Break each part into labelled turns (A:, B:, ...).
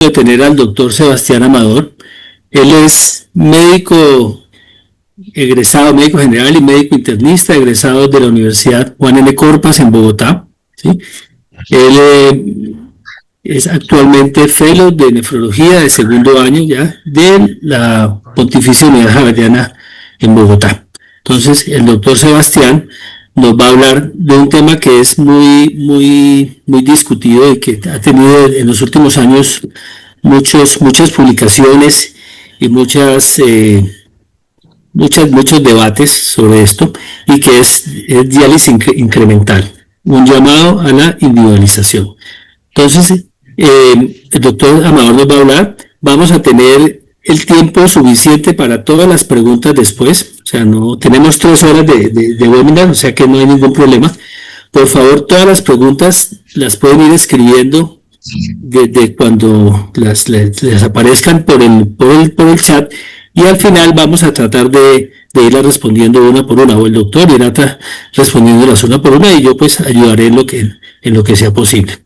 A: de tener al doctor Sebastián Amador. Él es médico egresado, médico general y médico internista, egresado de la Universidad Juan N. Corpas en Bogotá. ¿Sí? Él es actualmente fellow de nefrología de segundo año ya de la Pontificia Universidad Javeriana en Bogotá. Entonces, el doctor Sebastián nos va a hablar de un tema que es muy discutido y que ha tenido en los últimos años muchas publicaciones y muchos debates sobre esto, y que es diálisis incremental, un llamado a la individualización. Entonces, el doctor Amador nos va a hablar. Vamos a tener el tiempo suficiente para todas las preguntas después, o sea, no tenemos 3 horas de webinar, o sea que no hay ningún problema. Por favor, todas las preguntas las pueden ir escribiendo desde cuando les aparezcan por el chat, y al final vamos a tratar de irlas respondiendo una por una, o el doctor irá respondiéndolas una por una, y yo pues ayudaré en lo que sea posible.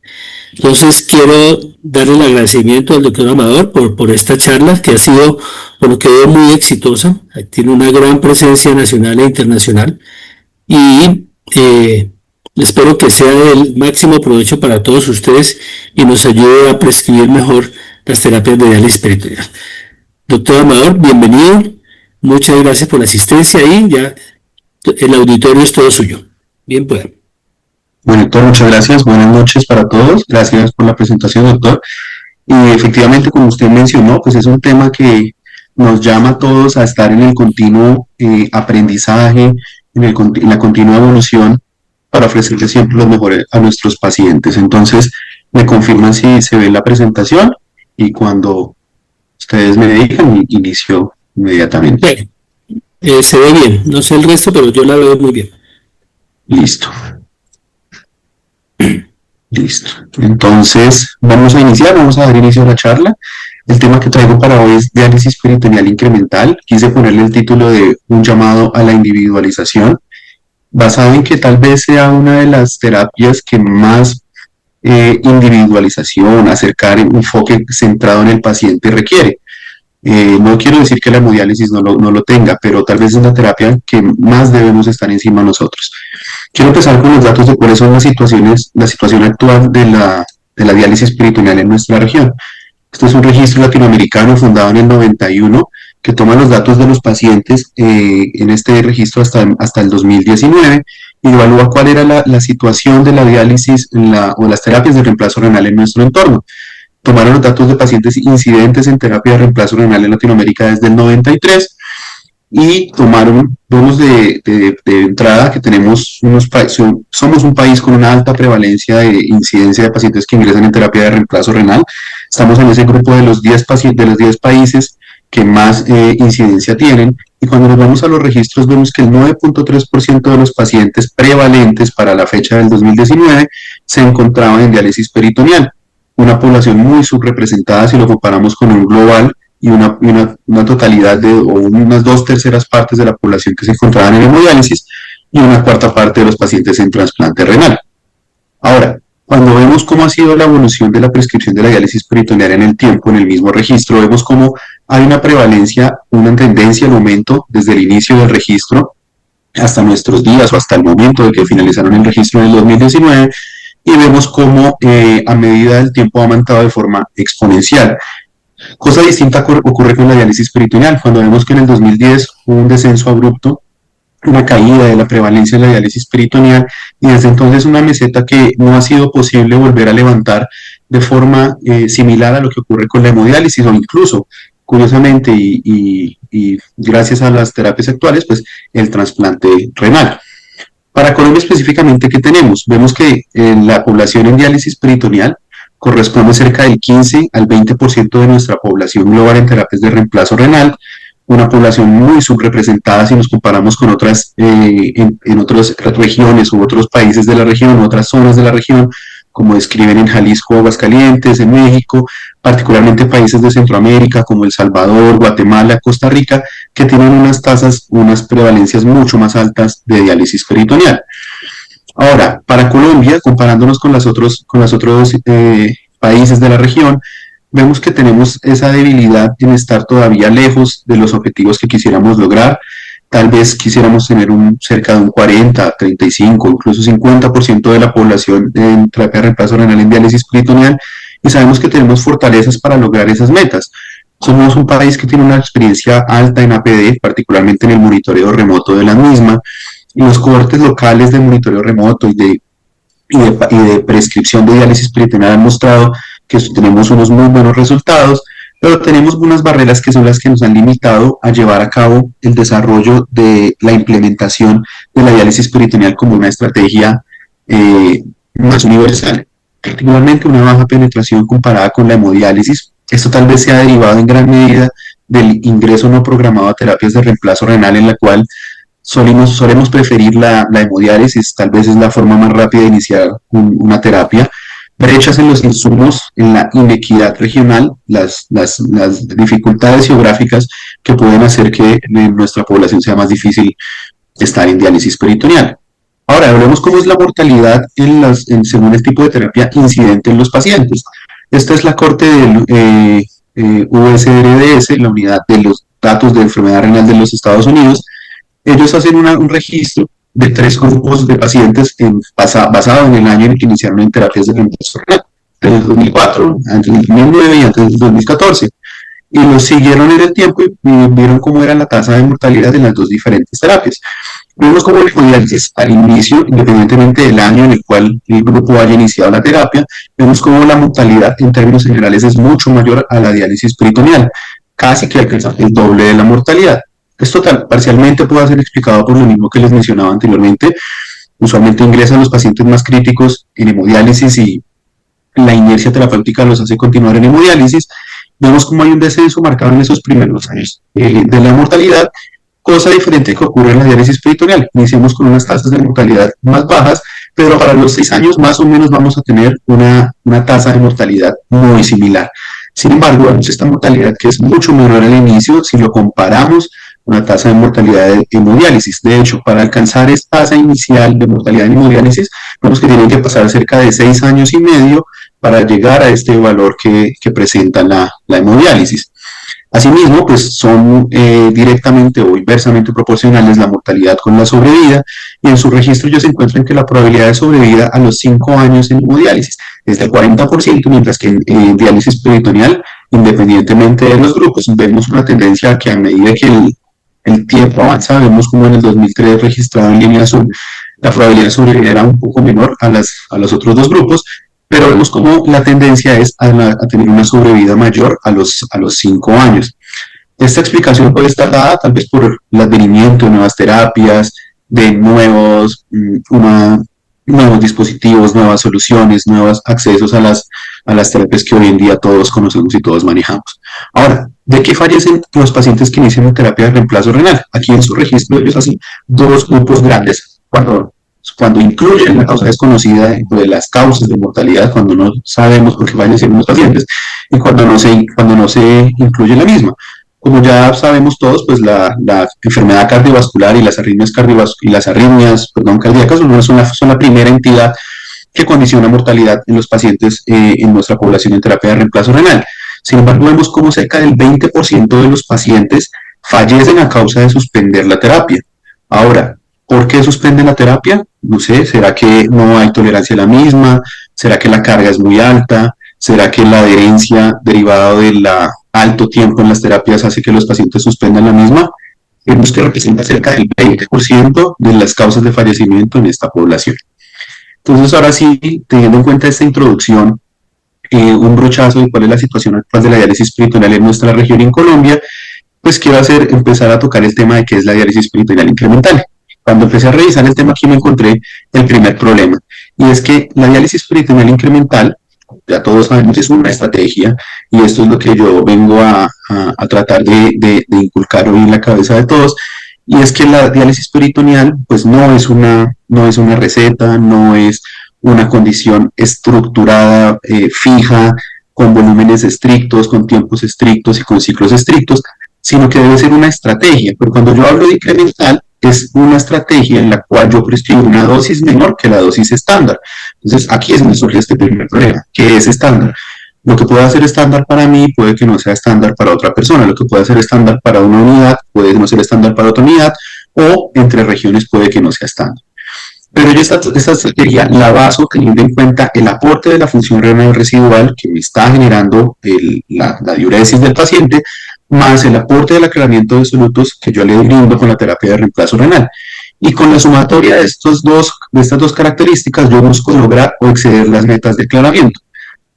A: Entonces quiero darle el agradecimiento al doctor Amador por esta charla, que ha sido, por lo que veo, muy exitosa. Tiene una gran presencia nacional e internacional, y espero que sea del máximo provecho para todos ustedes y nos ayude a prescribir mejor las terapias de diálisis peritoneal. Doctor Amador, bienvenido. Muchas gracias por la asistencia, y ya el auditorio es todo suyo. Bien, pues.
B: Bueno, doctor, muchas gracias. Buenas noches para todos. Gracias por la presentación, doctor. Y efectivamente, como usted mencionó, pues es un tema que nos llama a todos a estar en el continuo aprendizaje, en la continua evolución, para ofrecerle siempre lo mejor a nuestros pacientes. Entonces, me confirman si se ve la presentación, y cuando ustedes me digan, inicio inmediatamente.
A: Se ve bien, no sé el resto, pero yo la veo muy bien.
B: Listo. Listo. Entonces, vamos a dar inicio a la charla. El tema que traigo para hoy es diálisis peritoneal incremental. Quise ponerle el título de un llamado a la individualización, basado en que tal vez sea una de las terapias que más individualización, acercar un enfoque centrado en el paciente requiere. No quiero decir que la hemodiálisis no lo tenga, pero tal vez es la terapia que más debemos estar encima nosotros. Quiero empezar con los datos de cuáles son la situación actual de la diálisis peritoneal en nuestra región. Este es un registro latinoamericano fundado en el 91, que toma los datos de los pacientes en este registro hasta el 2019, y evalúa cuál era la situación de la diálisis o las terapias de reemplazo renal en nuestro entorno. Tomaron los datos de pacientes incidentes en terapia de reemplazo renal en Latinoamérica desde el 93, y vemos de entrada que somos un país con una alta prevalencia de incidencia de pacientes que ingresan en terapia de reemplazo renal. Estamos en ese grupo de los 10 países que más incidencia tienen, y cuando nos vamos a los registros vemos que el 9.3% de los pacientes prevalentes para la fecha del 2019 se encontraban en diálisis peritoneal, una población muy subrepresentada si lo comparamos con un global, y una totalidad o unas 2/3 partes de la población que se encontraban en hemodiálisis, y una 1/4 parte de los pacientes en trasplante renal. Ahora, cuando vemos cómo ha sido la evolución de la prescripción de la diálisis peritoneal en el tiempo, en el mismo registro, vemos cómo hay una prevalencia, una tendencia al aumento desde el inicio del registro hasta nuestros días, o hasta el momento de que finalizaron el registro en el 2019, y vemos cómo a medida del tiempo ha aumentado de forma exponencial. Cosa distinta ocurre con la diálisis peritoneal, cuando vemos que en el 2010 hubo un descenso abrupto, una caída de la prevalencia de la diálisis peritoneal, y desde entonces una meseta que no ha sido posible volver a levantar de forma similar a lo que ocurre con la hemodiálisis, o incluso, curiosamente, y gracias a las terapias actuales, pues el trasplante renal. Para Colombia específicamente, ¿qué tenemos? Vemos que la población en diálisis peritoneal corresponde cerca del 15 al 20% de nuestra población global en terapias de reemplazo renal, una población muy subrepresentada si nos comparamos con otras, en otras regiones u otros países de la región, otras zonas de la región, como describen en Jalisco, Aguascalientes, en México, particularmente países de Centroamérica como El Salvador, Guatemala, Costa Rica, que tienen unas prevalencias mucho más altas de diálisis peritoneal. Ahora, para Colombia, comparándonos con los otros países de la región, vemos que tenemos esa debilidad en estar todavía lejos de los objetivos que quisiéramos lograr. Tal vez quisiéramos tener cerca de un 40, 35, incluso 50% de la población en terapia de reemplazo renal en diálisis peritoneal, y sabemos que tenemos fortalezas para lograr esas metas. Somos un país que tiene una experiencia alta en APD, particularmente en el monitoreo remoto de la misma, y los cohortes locales de monitoreo remoto y de prescripción de diálisis peritoneal han mostrado que tenemos unos muy buenos resultados, pero tenemos unas barreras que son las que nos han limitado a llevar a cabo el desarrollo de la implementación de la diálisis peritoneal como una estrategia más universal. Particularmente una baja penetración comparada con la hemodiálisis. Esto tal vez se ha derivado en gran medida del ingreso no programado a terapias de reemplazo renal, en la cual solemos preferir la hemodiálisis, tal vez es la forma más rápida de iniciar una terapia. Brechas en los insumos, en la inequidad regional, las dificultades geográficas que pueden hacer que en nuestra población sea más difícil estar en diálisis peritoneal. Ahora, hablemos cómo es la mortalidad según el tipo de terapia incidente en los pacientes. Esta es la corte del USRDS, la unidad de los datos de enfermedad renal de los Estados Unidos. Ellos hacen un registro de 3 grupos de pacientes basado en el año en el que iniciaron en terapias de reemplazo renal, desde el 2004, antes del 2009 y antes del 2014. Y los siguieron en el tiempo y vieron cómo era la tasa de mortalidad de las 2 diferentes terapias. Vemos cómo el hemodiálisis al inicio, independientemente del año en el cual el grupo haya iniciado la terapia, vemos cómo la mortalidad en términos generales es mucho mayor a la diálisis peritoneal, casi que alcanza el doble de la mortalidad. Esto parcialmente puede ser explicado por lo mismo que les mencionaba anteriormente. Usualmente ingresan los pacientes más críticos en hemodiálisis y la inercia terapéutica los hace continuar en hemodiálisis. Vemos cómo hay un descenso marcado en esos primeros años de la mortalidad, cosa diferente que ocurre en la diálisis peritoneal. Iniciamos con unas tasas de mortalidad más bajas, pero para los 6 años más o menos vamos a tener una tasa de mortalidad muy similar. Sin embargo, vemos esta mortalidad que es mucho menor al inicio si lo comparamos con la tasa de mortalidad de hemodiálisis. De hecho, para alcanzar esta tasa inicial de mortalidad en hemodiálisis, vemos que tienen que pasar cerca de 6 años y medio para llegar a este valor que presenta la hemodiálisis. Asimismo, pues son directamente o inversamente proporcionales la mortalidad con la sobrevida, y en su registro ellos encuentran que la probabilidad de sobrevida a los 5 años en hemodiálisis es del 40%, mientras que en diálisis peritoneal, independientemente de los grupos, vemos una tendencia que a medida que el tiempo avanza, vemos como en el 2003 registrado en línea azul, la probabilidad de sobrevivir era un poco menor a los otros 2 grupos, pero vemos como la tendencia es a tener una sobrevida mayor a los 5 años. Esta explicación puede estar dada tal vez por el advenimiento de nuevas terapias, de nuevos dispositivos, nuevas soluciones, nuevos accesos a las terapias que hoy en día todos conocemos y todos manejamos. Ahora, ¿de qué fallecen los pacientes que inician en terapia de reemplazo renal? Aquí en su registro ellos hacen 2 grupos grandes. Cuando incluyen la causa desconocida de las causas de mortalidad, cuando no sabemos por qué fallecen los pacientes, y cuando no se incluye la misma. Como ya sabemos todos, pues la enfermedad cardiovascular y las arritmias cardíacas son la primera entidad que condiciona mortalidad en los pacientes en nuestra población en terapia de reemplazo renal. Sin embargo, vemos como cerca del 20% de los pacientes fallecen a causa de suspender la terapia. Ahora, ¿por qué suspenden la terapia? No sé, ¿será que no hay tolerancia a la misma? ¿Será que la carga es muy alta? ¿Será que la adherencia derivada del alto tiempo en las terapias hace que los pacientes suspendan la misma? Vemos que representa cerca del 20% de las causas de fallecimiento en esta población. Entonces, ahora sí, teniendo en cuenta esta introducción, un brochazo de cuál es la situación actual de la diálisis peritoneal en nuestra región y en Colombia, pues quiero empezar a tocar el tema de qué es la diálisis peritoneal incremental. Cuando empecé a revisar el tema aquí me encontré el primer problema, y es que la diálisis peritoneal incremental, ya todos sabemos, es una estrategia, y esto es lo que yo vengo a tratar de inculcar hoy en la cabeza de todos, y es que la diálisis peritoneal pues no es una receta, no es una condición estructurada, fija, con volúmenes estrictos, con tiempos estrictos y con ciclos estrictos, sino que debe ser una estrategia. Pero cuando yo hablo de incremental, es una estrategia en la cual yo prescribo una dosis menor que la dosis estándar. Entonces, aquí es donde surge este primer problema, que es estándar. Lo que puede ser estándar para mí puede que no sea estándar para otra persona. Lo que puede ser estándar para una unidad puede no ser estándar para otra unidad, o entre regiones puede que no sea estándar. Pero yo esta estrategia la baso teniendo en cuenta el aporte de la función renal residual que me está generando la diuresis del paciente, más el aporte del aclaramiento de solutos que yo le brindo con la terapia de reemplazo renal. Y con la sumatoria de estas dos características, yo busco lograr o exceder las metas de aclaramiento.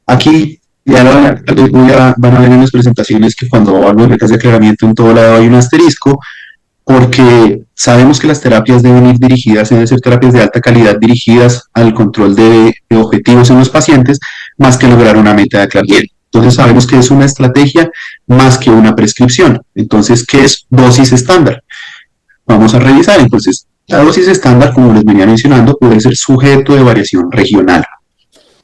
B: Aquí ya van a ver en las presentaciones que cuando hablo de metas de aclaramiento en todo lado hay un asterisco, porque sabemos que las terapias deben ir dirigidas, deben ser terapias de alta calidad dirigidas al control de objetivos en los pacientes, más que lograr una meta de aclaramiento. Entonces sabemos que es una estrategia más que una prescripción. Entonces, ¿qué es dosis estándar? Vamos a revisar. Entonces, la dosis estándar, como les venía mencionando, puede ser sujeto de variación regional.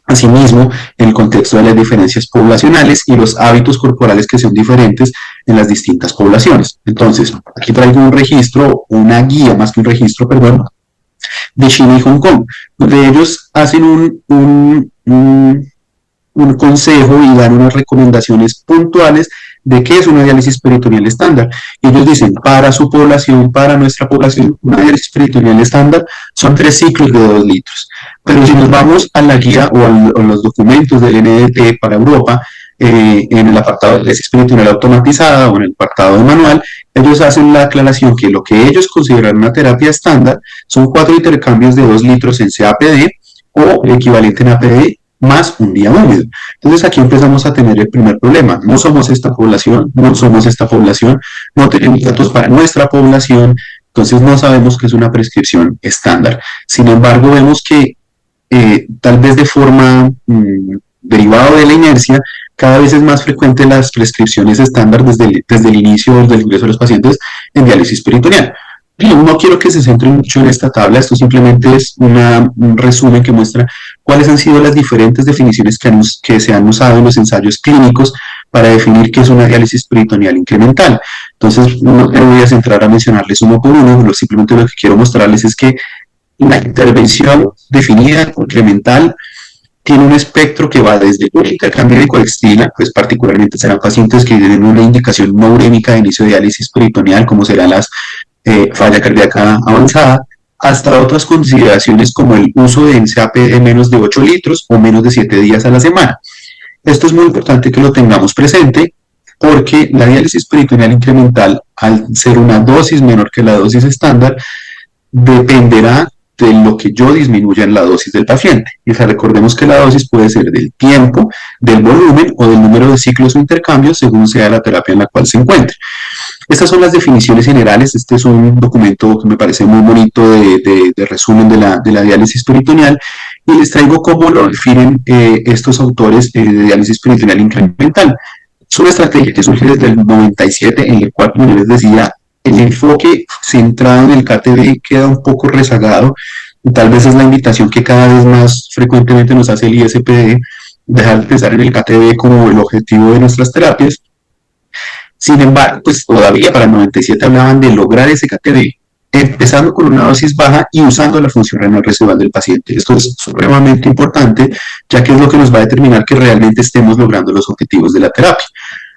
B: Asimismo, en el contexto de las diferencias poblacionales y los hábitos corporales que son diferentes en las distintas poblaciones. Entonces, aquí traigo un registro, una guía, más que un registro, perdón, de China y Hong Kong, donde ellos hacen un consejo y dan unas recomendaciones puntuales de qué es una diálisis peritoneal estándar. Y ellos dicen, para su población, para nuestra población, una diálisis peritoneal estándar son 3 ciclos de 2 litros. Pero si nos vamos a la guía o a los documentos del NDT para Europa, en el apartado de diálisis peritoneal automatizada o en el apartado de manual, ellos hacen la aclaración que lo que ellos consideran una terapia estándar son 4 intercambios de 2 litros en CAPD o el equivalente en APD más un día húmedo. Entonces aquí empezamos a tener el primer problema. No somos esta población, no tenemos datos para nuestra población, entonces no sabemos qué es una prescripción estándar. Sin embargo, vemos que tal vez de forma derivada de la inercia, cada vez es más frecuente las prescripciones estándar desde el inicio del ingreso de los pacientes en diálisis peritoneal. No quiero que se centren mucho en esta tabla, esto simplemente es un resumen que muestra cuáles han sido las diferentes definiciones que se han usado en los ensayos clínicos para definir qué es una diálisis peritoneal incremental. Entonces, no me voy a centrar a mencionarles uno por uno, simplemente lo que quiero mostrarles es que la intervención definida incremental tiene un espectro que va desde un intercambio de coextina, pues particularmente serán pacientes que tienen una indicación no urémica de inicio de diálisis peritoneal, como serán las falla cardíaca avanzada, hasta otras consideraciones como el uso de NSAP de menos de 8 litros o menos de 7 días a la semana. Esto es muy importante que lo tengamos presente porque la diálisis peritoneal incremental, al ser una dosis menor que la dosis estándar, dependerá de lo que yo disminuya en la dosis del paciente. Y recordemos que la dosis puede ser del tiempo, del volumen o del número de ciclos o intercambios según sea la terapia en la cual se encuentre. Estas son las definiciones generales. Este es un documento que me parece muy bonito de resumen de la diálisis peritoneal y les traigo cómo lo definen estos autores de diálisis peritoneal incremental. Es una estrategia que surge desde el 97 en el cual, como les decía, el enfoque centrado en el KTD queda un poco rezagado. Tal vez es la invitación que cada vez más frecuentemente nos hace el ISPD, dejar de pensar en el KTD como el objetivo de nuestras terapias. Sin embargo, pues todavía para el 97 hablaban de lograr ese KTD, empezando con una dosis baja y usando la función renal residual del paciente. Esto es supremamente importante, ya que es lo que nos va a determinar que realmente estemos logrando los objetivos de la terapia.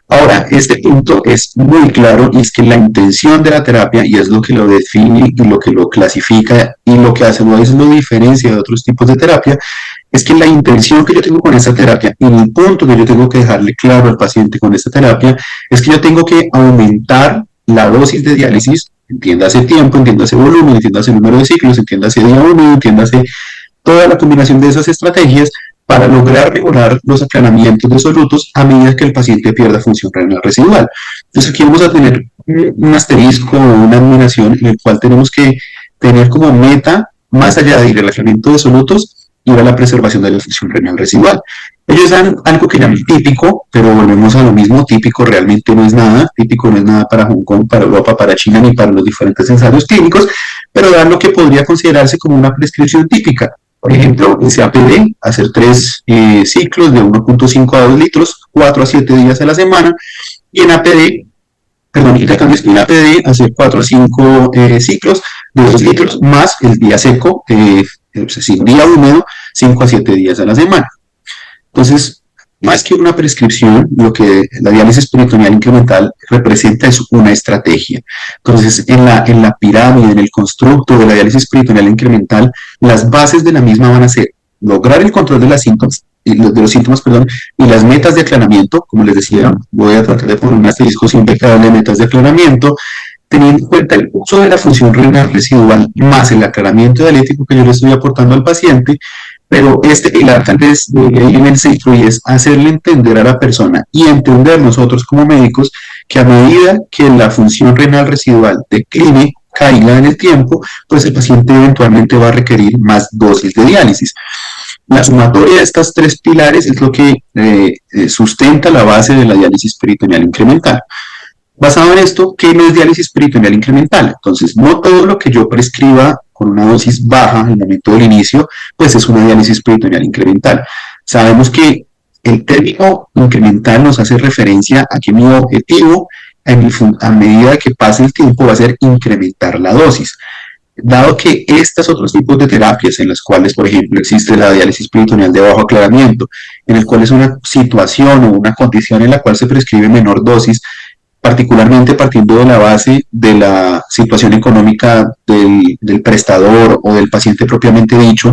B: Ahora, este punto es muy claro y es que la intención de la terapia, y es lo que lo define y lo que lo clasifica y lo que hace lo diferencia de otros tipos de terapia, es que la intención que yo tengo con esta terapia y el punto que yo tengo que dejarle claro al paciente con esta terapia es que yo tengo que aumentar la dosis de diálisis, entiéndase tiempo, entiéndase volumen, entiéndase número de ciclos, entiéndase día 1, entiéndase toda la combinación de esas estrategias para lograr mejorar los aclaramientos de solutos a medida que el paciente pierda función renal residual. Entonces aquí vamos a tener un asterisco o una admiración en el cual tenemos que tener como meta, más allá de ir al aclaramiento de solutos, ir a la preservación de la función renal residual. Ellos dan algo que llaman típico, pero volvemos a lo mismo, típico realmente no es nada, típico no es nada para Hong Kong, para Europa, para China, ni para los diferentes ensayos clínicos, pero dan lo que podría considerarse como una prescripción típica. Por ejemplo, en CAPD, hacer 3 ciclos de 1.5 a 2 litros, 4 a 7 días a la semana, y en APD, en APD, hacer 4 a 5 ciclos de 2 litros, más el día seco, es decir, día húmedo, 5 a 7 días a la semana. Entonces, Más que una prescripción, lo que la diálisis peritoneal incremental representa es una estrategia. Entonces, en la pirámide, en el constructo de la diálisis peritoneal incremental, las bases de la misma van a ser lograr el control de, de los síntomas, perdón, y las metas de aclaramiento. Como les decía, voy a tratar de poner un asterisco siempre que hable de metas de aclaramiento, teniendo en cuenta el uso de la función renal residual más el aclaramiento dialético que yo le estoy aportando al paciente. Pero este pilar tal vez en el centro, y es hacerle entender a la persona y entender nosotros como médicos que a medida que la función renal residual decline, caiga en el tiempo, pues el paciente eventualmente va a requerir más dosis de diálisis. La sumatoria de estos tres pilares es lo que sustenta la base de la diálisis peritoneal incremental. Basado en esto, ¿qué no es diálisis peritoneal incremental? Entonces, no todo lo que yo prescriba con una dosis baja en el momento del inicio, pues es una diálisis peritoneal incremental. Sabemos que el término incremental nos hace referencia a que mi objetivo a medida que pase el tiempo va a ser incrementar la dosis. Dado que estos otros tipos de terapias en las cuales, por ejemplo, existe la diálisis peritoneal de bajo aclaramiento, en el cual es una situación o una condición en la cual se prescribe menor dosis, particularmente partiendo de la base de la situación económica del prestador o del paciente propiamente dicho,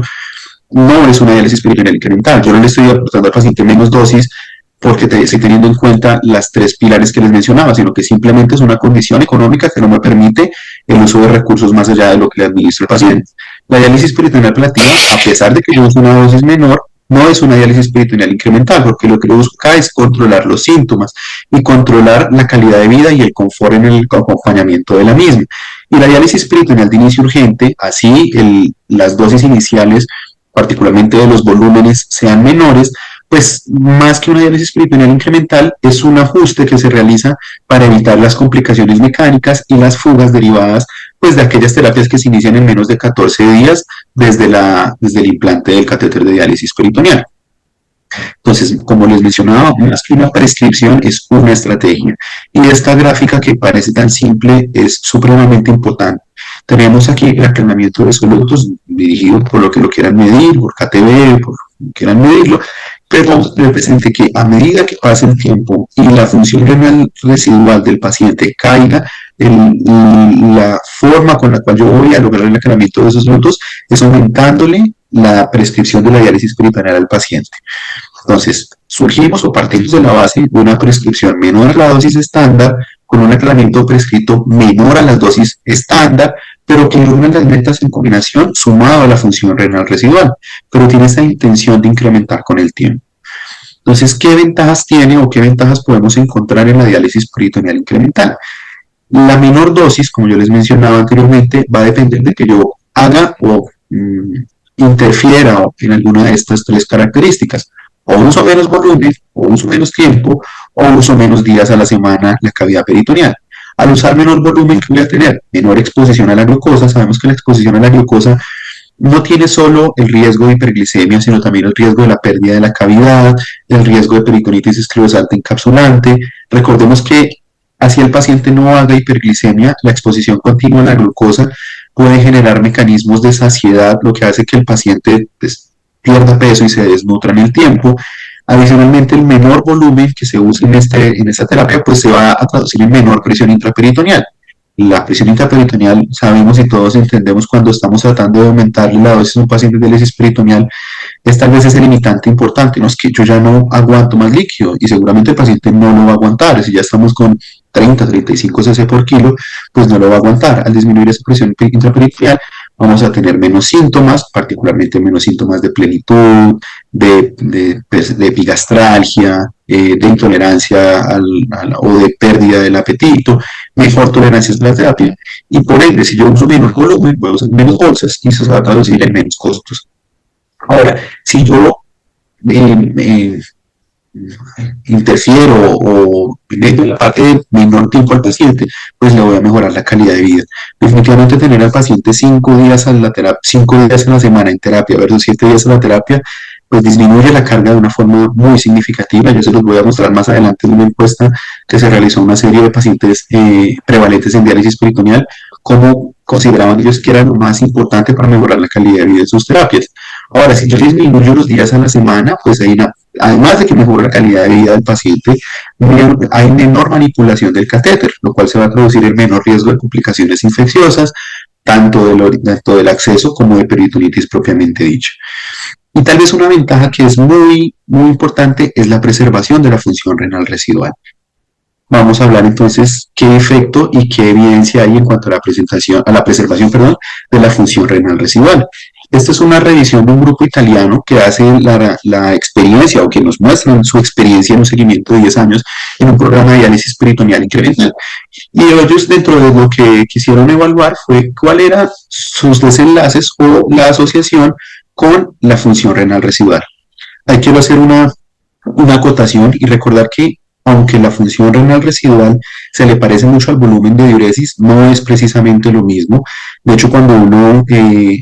B: no es una diálisis peritoneal incremental. Yo no le estoy aportando al paciente menos dosis porque estoy teniendo en cuenta las tres pilares que les mencionaba, sino que simplemente es una condición económica que no me permite el uso de recursos más allá de lo que le administra el paciente. La diálisis peritoneal ablativa, a pesar de que yo uso una dosis menor, no es una diálisis peritoneal incremental, porque lo que yo busco acá es controlar los síntomas y controlar la calidad de vida y el confort en el acompañamiento de la misma. Y la diálisis peritoneal de inicio urgente, así las dosis iniciales, particularmente de los volúmenes, sean menores, pues más que una diálisis peritoneal incremental, es un ajuste que se realiza para evitar las complicaciones mecánicas y las fugas derivadas pues, de aquellas terapias que se inician en menos de 14 días desde el implante del catéter de diálisis peritoneal. Entonces, como les mencionaba, más que una prescripción es una estrategia. Y esta gráfica que parece tan simple es supremamente importante. Tenemos aquí el aclaramiento de solutos dirigido por lo que lo quieran medir, por KTB, por lo que quieran medirlo, pero represente que a medida que pase el tiempo y la función renal residual del paciente caiga, la forma con la cual yo voy a lograr el aclaramiento de esos solutos es aumentándole la prescripción de la diálisis peritoneal al paciente. Entonces, surgimos o partimos de la base de una prescripción menor a la dosis estándar, con un aclaramiento prescrito menor a las dosis estándar, pero que logra las metas en combinación sumado a la función renal residual, pero tiene esa intención de incrementar con el tiempo. Entonces, ¿qué ventajas tiene o qué ventajas podemos encontrar en la diálisis peritoneal incremental? La menor dosis, como yo les mencionaba anteriormente, va a depender de que yo haga o interfiera en alguna de estas tres características. O uso menos volumen, o uso menos tiempo, o uso menos días a la semana la cavidad peritoneal. Al usar menor volumen, ¿qué voy a tener? Menor exposición a la glucosa. Sabemos que la exposición a la glucosa no tiene solo el riesgo de hiperglicemia, sino también el riesgo de la pérdida de la cavidad, el riesgo de peritonitis esclerosante encapsulante. Recordemos que así el paciente no haga hiperglicemia, la exposición continua a la glucosa puede generar mecanismos de saciedad, lo que hace que el paciente pierda peso y se desnutra en el tiempo. Adicionalmente, el menor volumen que se usa en esta terapia pues se va a traducir en menor presión intraperitoneal. La presión intraperitoneal, sabemos y todos entendemos cuando estamos tratando de aumentarle la dosis a un paciente de diálisis peritoneal, es tal vez ese limitante importante, no es que yo ya no aguanto más líquido y seguramente el paciente no lo va a aguantar, si ya estamos con 30, 35 cc por kilo, pues no lo va a aguantar. Al disminuir esa presión intraperitoneal, vamos a tener menos síntomas, particularmente menos síntomas de plenitud, de epigastralgia, de intolerancia o de pérdida del apetito, mejor tolerancia a la terapia, y por ende, si yo uso menos volumen, voy a usar menos bolsas y eso se va a traducir en menos costos. Ahora, si yo interfiero o meto la parte de menor tiempo al paciente, pues le voy a mejorar la calidad de vida. Definitivamente tener al paciente 5 días a la terapia, 5 días a la semana en terapia versus 7 días a la terapia, pues disminuye la carga de una forma muy significativa. Yo se los voy a mostrar más adelante en una encuesta que se realizó a una serie de pacientes prevalentes en diálisis peritoneal, cómo consideraban ellos que era lo más importante para mejorar la calidad de vida de sus terapias. Ahora, si yo disminuyo los días a la semana, pues hay una además de que mejora la calidad de vida del paciente, hay menor manipulación del catéter, lo cual se va a traducir en menor riesgo de complicaciones infecciosas, tanto del acceso como de peritonitis propiamente dicho. Y tal vez una ventaja que es muy, muy importante es la preservación de la función renal residual. Vamos a hablar entonces qué efecto y qué evidencia hay en cuanto a la preservación de la función renal residual. Esta es una revisión de un grupo italiano que hace la experiencia o que nos muestran su experiencia en un seguimiento de 10 años en un programa de diálisis peritoneal incremental. Y ellos dentro de lo que quisieron evaluar fue cuál eran sus desenlaces o la asociación con la función renal residual. Ahí quiero hacer una acotación y recordar que aunque la función renal residual se le parece mucho al volumen de diuresis, no es precisamente lo mismo. De hecho, cuando uno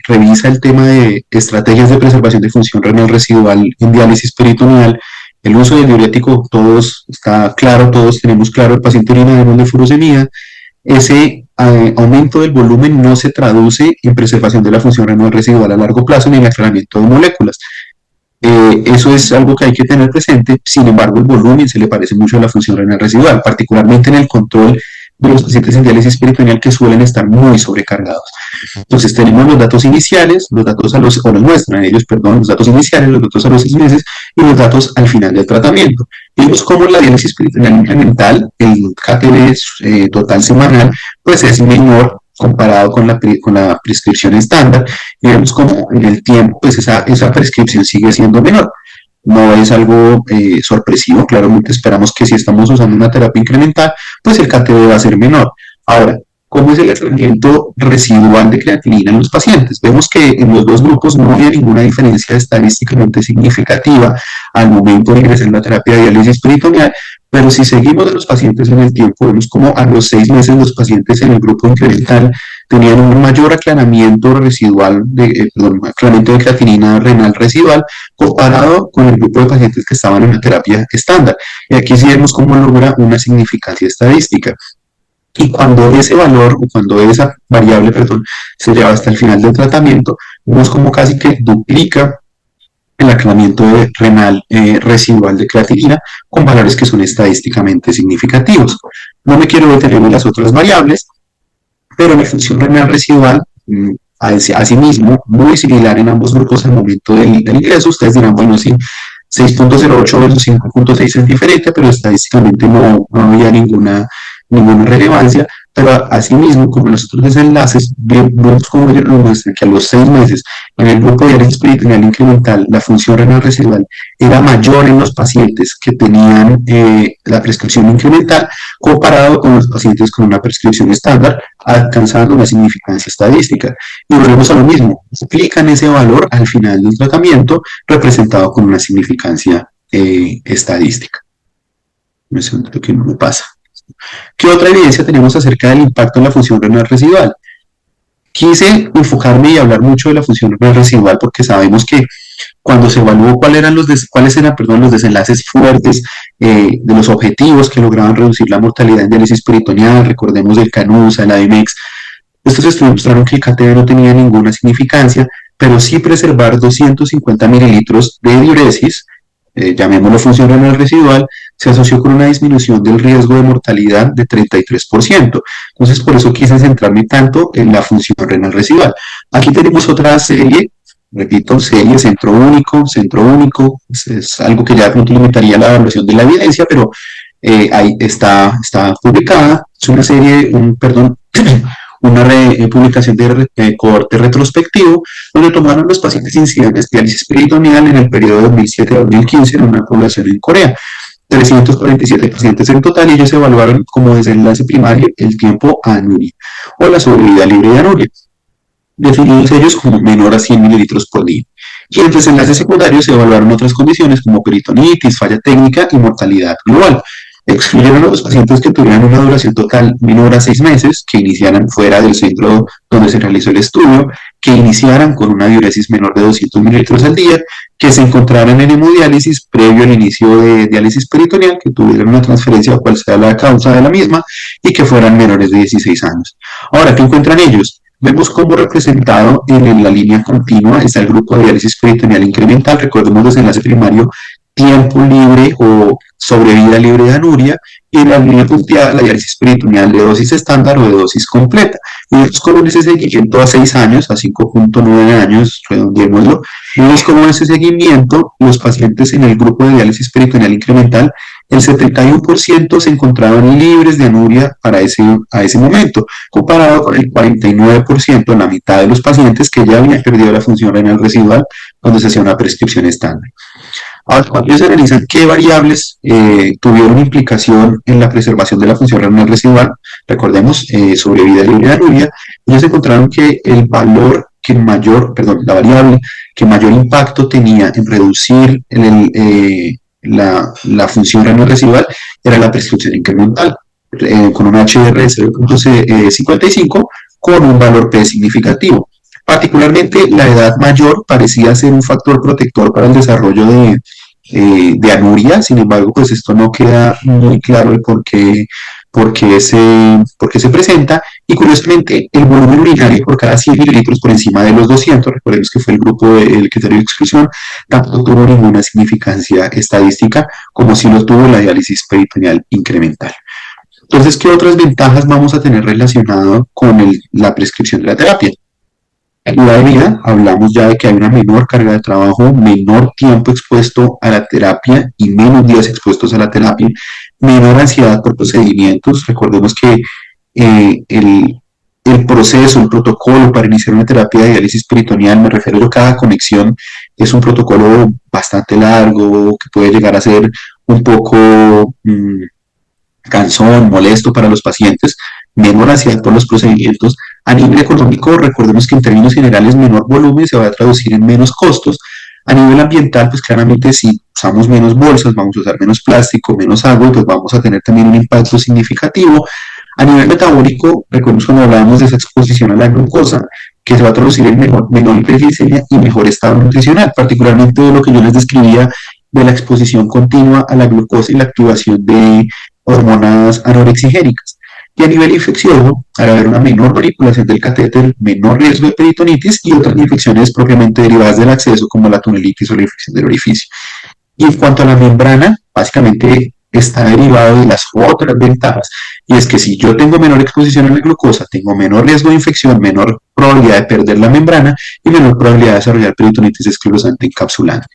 B: revisa el tema de estrategias de preservación de función renal residual en diálisis peritoneal, el uso del diurético, está claro, todos tenemos claro, el paciente orina de furosemida, ese aumento del volumen no se traduce en preservación de la función renal residual a largo plazo ni en aclaramiento de moléculas. Eso es algo que hay que tener presente. Sin embargo, el volumen se le parece mucho a la función renal residual, particularmente en el control de los pacientes en diálisis peritoneal que suelen estar muy sobrecargados. Entonces tenemos los datos iniciales, los datos nos muestran ellos, los datos iniciales, los datos a los 6 meses y los datos al final del tratamiento. Vemos cómo la diálisis peritoneal incremental, el KTV total semanal, pues es menor comparado con la prescripción estándar, y vemos como en el tiempo pues esa prescripción sigue siendo menor. No es algo sorpresivo, claramente esperamos que si estamos usando una terapia incremental, pues el KTV va a ser menor. Ahora, ¿cómo es el tratamiento residual de creatinina en los pacientes? Vemos que en los dos grupos no había ninguna diferencia estadísticamente significativa al momento de ingresar en la terapia de diálisis peritoneal, pero si seguimos a los pacientes en el tiempo, vemos como a los 6 meses los pacientes en el grupo incremental tenían un mayor aclaramiento residual, aclaramiento de creatinina renal residual comparado con el grupo de pacientes que estaban en la terapia estándar. Y aquí sí vemos cómo logra una significancia estadística. Y cuando ese valor, o cuando esa variable, se lleva hasta el final del tratamiento, vemos como casi que duplica el aclaramiento renal residual de creatinina con valores que son estadísticamente significativos. No me quiero detener en las otras variables, pero la función renal residual, asimismo, muy similar en ambos grupos al momento del ingreso. Ustedes dirán, bueno, sí, 6.08 versus 5.6 es diferente, pero estadísticamente no había ninguna relevancia, pero asimismo, como los otros desenlaces, vemos como ellos nos muestran que a los 6 meses, en el grupo de diálisis peritoneal incremental, la función renal residual era mayor en los pacientes que tenían la prescripción incremental, comparado con los pacientes con una prescripción estándar, alcanzando una significancia estadística. Y volvemos a lo mismo, aplican ese valor al final del tratamiento, representado con una significancia estadística. Me siento que no me pasa. ¿Qué otra evidencia tenemos acerca del impacto en la función renal residual? Quise enfocarme y hablar mucho de la función renal residual porque sabemos que cuando se evaluó cuáles eran los desenlaces fuertes de los objetivos que lograban reducir la mortalidad en diálisis peritoneal, recordemos el CANUSA, el ADMEX, estos estudios mostraron que el KTV no tenía ninguna significancia, pero sí preservar 250 mililitros de diuresis, llamémoslo función renal residual, se asoció con una disminución del riesgo de mortalidad de 33%. Entonces, por eso quise centrarme tanto en la función renal residual. Aquí tenemos otra serie, repito, serie centro único, es algo que ya de pronto limitaría la evaluación de la evidencia, pero ahí está publicada. Es una serie, una publicación de cohorte retrospectivo, donde tomaron los pacientes incidentes de diálisis peritoneal en el periodo 2007-2015 en una población en Corea. 347 pacientes en total, y ellos evaluaron como desenlace primario el tiempo a anuria o la sobrevida libre de anuria, definidos ellos como menor a 100 mililitros por día. Y en desenlaces secundarios se evaluaron otras condiciones como peritonitis, falla técnica y mortalidad global. Excluyeron a los pacientes que tuvieran una duración total menor a 6 meses, que iniciaran fuera del centro donde se realizó el estudio, que iniciaran con una diuresis menor de 200 mililitros al día, que se encontraran en hemodiálisis previo al inicio de diálisis peritoneal, que tuvieran una transferencia o cual sea la causa de la misma, y que fueran menores de 16 años. Ahora, ¿qué encuentran ellos? Vemos como representado en la línea continua está el grupo de diálisis peritoneal incremental. Recordemos desenlace primario tiempo libre o sobrevida libre de anuria, y la línea punteada, la diálisis peritoneal de dosis estándar o de dosis completa. Y con ese seguimiento a 6 años, a 5.9 años, redondeémoslo, y con ese seguimiento, los pacientes en el grupo de diálisis peritoneal incremental, el 71% se encontraban libres de anuria a ese momento, comparado con el 49%, la mitad de los pacientes que ya habían perdido la función renal residual cuando se hacía una prescripción estándar. Ahora, cuando se analizan qué variables tuvieron implicación en la preservación de la función renal residual, recordemos, sobrevida libre de anuria, ellos encontraron que el valor que mayor, perdón, la variable que mayor impacto tenía en reducir la función renal residual era la prescripción incremental, con un HR de 0.55 con un valor P significativo. Particularmente la edad mayor parecía ser un factor protector para el desarrollo de anuria, sin embargo, pues esto no queda muy claro el por qué se presenta, y curiosamente el volumen urinario por cada 100 mililitros por encima de los 200, recordemos que fue el grupo del criterio de exclusión, tampoco tuvo ninguna significancia estadística, como si lo tuvo la diálisis peritoneal incremental. Entonces, ¿qué otras ventajas vamos a tener relacionado con la prescripción de la terapia? Calidad de vida, hablamos ya de que hay una menor carga de trabajo, menor tiempo expuesto a la terapia y menos días expuestos a la terapia, menor ansiedad por procedimientos. Recordemos que el proceso, el protocolo para iniciar una terapia de diálisis peritoneal, me refiero yo a cada conexión, es un protocolo bastante largo, que puede llegar a ser un poco cansón, molesto para los pacientes, menor ansiedad por los procedimientos. A nivel económico, recordemos que en términos generales menor volumen se va a traducir en menos costos. A nivel ambiental, pues claramente si usamos menos bolsas, vamos a usar menos plástico, menos agua, pues vamos a tener también un impacto significativo. A nivel metabólico, recordemos cuando hablábamos de esa exposición a la glucosa, que se va a traducir en menor hiperglicemia y mejor estado nutricional, particularmente de lo que yo les describía de la exposición continua a la glucosa y la activación de hormonas anorexigénicas. Y a nivel infeccioso, al haber una menor manipulación del catéter, menor riesgo de peritonitis y otras infecciones propiamente derivadas del acceso, como la tunelitis o la infección del orificio. Y en cuanto a la membrana, básicamente está derivado de las otras ventajas, y es que si yo tengo menor exposición a la glucosa, tengo menor riesgo de infección, menor probabilidad de perder la membrana y menor probabilidad de desarrollar peritonitis esclerosante encapsulante.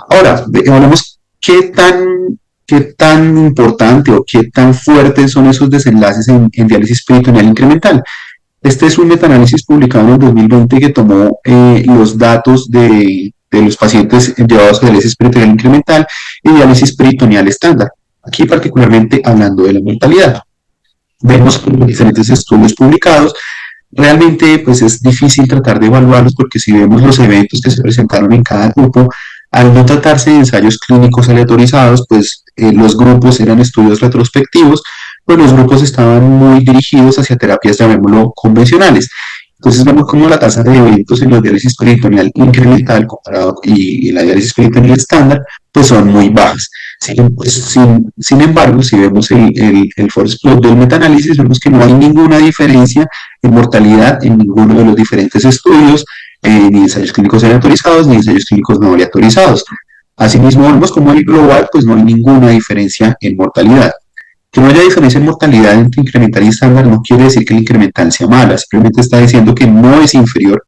B: Ahora, hablemos qué tan importante o qué tan fuertes son esos desenlaces en diálisis peritoneal incremental. Este es un metaanálisis publicado en el 2020 que tomó los datos de los pacientes llevados a diálisis peritoneal incremental y diálisis peritoneal estándar. Aquí particularmente hablando de la mortalidad. Vemos que en diferentes estudios publicados realmente pues es difícil tratar de evaluarlos porque si vemos los eventos que se presentaron en cada grupo, al no tratarse de ensayos clínicos aleatorizados, pues los grupos eran estudios retrospectivos, pues los grupos estaban muy dirigidos hacia terapias, llamémoslo, convencionales. Entonces vemos como la tasa de eventos en la diálisis peritoneal incremental comparado y la diálisis peritoneal estándar, pues son muy bajas. Sin embargo, si vemos el force plot del metaanálisis, vemos que no hay ninguna diferencia en mortalidad en ninguno de los diferentes estudios, ni ensayos clínicos aleatorizados, ni ensayos clínicos no aleatorizados. Asimismo, vemos como el global, pues no hay ninguna diferencia en mortalidad. Que no haya diferencia en mortalidad entre incremental y estándar no quiere decir que el incremental sea mala, simplemente está diciendo que no es inferior.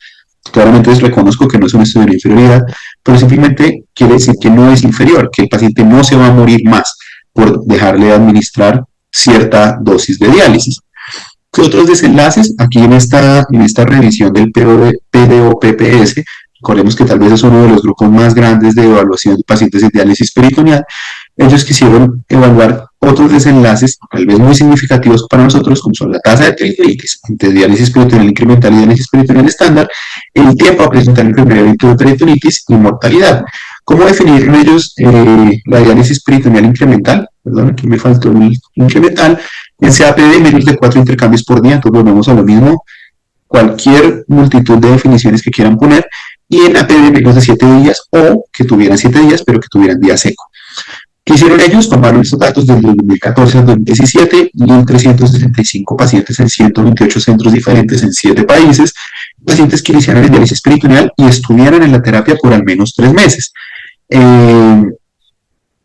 B: Claramente reconozco que no es un estudio de inferioridad, pero simplemente quiere decir que no es inferior, que el paciente no se va a morir más por dejarle de administrar cierta dosis de diálisis. ¿Qué otros desenlaces? Aquí en esta revisión del PDO-PPS, recordemos que tal vez es uno de los grupos más grandes de evaluación de pacientes en diálisis peritoneal, ellos quisieron evaluar otros desenlaces, tal vez muy significativos para nosotros, como son la tasa de peritonitis entre diálisis peritoneal incremental y diálisis peritoneal estándar, el tiempo a presentar el primer evento de peritonitis y mortalidad. ¿Cómo definieron ellos la diálisis peritoneal incremental? Perdón, aquí me faltó el incremental. En CAP de menos de 4 intercambios por día, entonces volvemos a lo mismo, cualquier multitud de definiciones que quieran poner, y en AP de menos de 7 días, o que tuvieran 7 días, pero que tuvieran día seco. ¿Qué hicieron ellos? Tomaron estos datos desde el 2014 al 2017, 1.365 pacientes en 128 centros diferentes en 7 países, pacientes que iniciaron en diálisis peritoneal y estuvieran en la terapia por al menos 3 meses.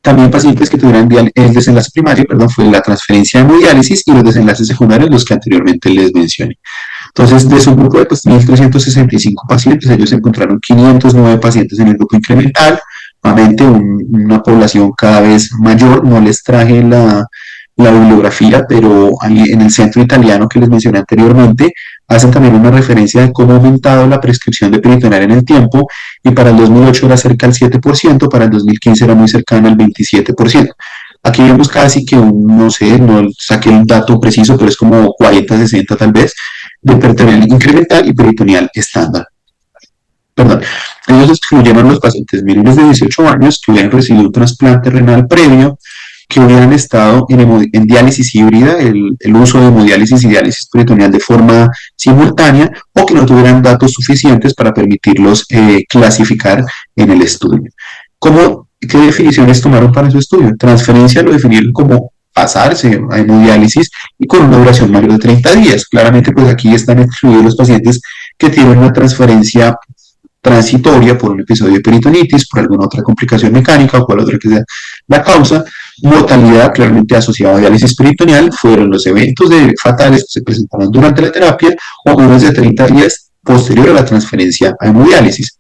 B: También pacientes que tuvieran el desenlace primario, perdón, fue la transferencia de hemodiálisis, y los desenlaces secundarios, los que anteriormente les mencioné. Entonces, de su grupo de 1.365 pacientes, ellos encontraron 509 pacientes en el grupo incremental, nuevamente una población cada vez mayor. No les traje la bibliografía, pero en el centro italiano que les mencioné anteriormente, hacen también una referencia de cómo ha aumentado la prescripción de peritoneal en el tiempo, y para el 2008 era cerca del 7%, para el 2015 era muy cercana al 27%. Aquí vemos casi que no sé, no saqué un dato preciso, pero es como 40-60 tal vez, de peritoneal incremental y peritoneal estándar. Perdón, ellos excluyeron a los pacientes menores de 18 años que hubieran recibido un trasplante renal previo, que hubieran estado en diálisis híbrida, el uso de hemodiálisis y diálisis peritoneal de forma simultánea, o que no tuvieran datos suficientes para permitirlos clasificar en el estudio. ¿Qué definiciones tomaron para su estudio? Transferencia lo definieron como pasarse a hemodiálisis y con una duración mayor de 30 días. Claramente, pues aquí están excluidos los pacientes que tienen una transferencia transitoria por un episodio de peritonitis, por alguna otra complicación mecánica o cual otra que sea la causa. Mortalidad claramente asociada a diálisis peritoneal fueron los eventos fatales que se presentaron durante la terapia o menos de 30 días posterior a la transferencia a hemodiálisis.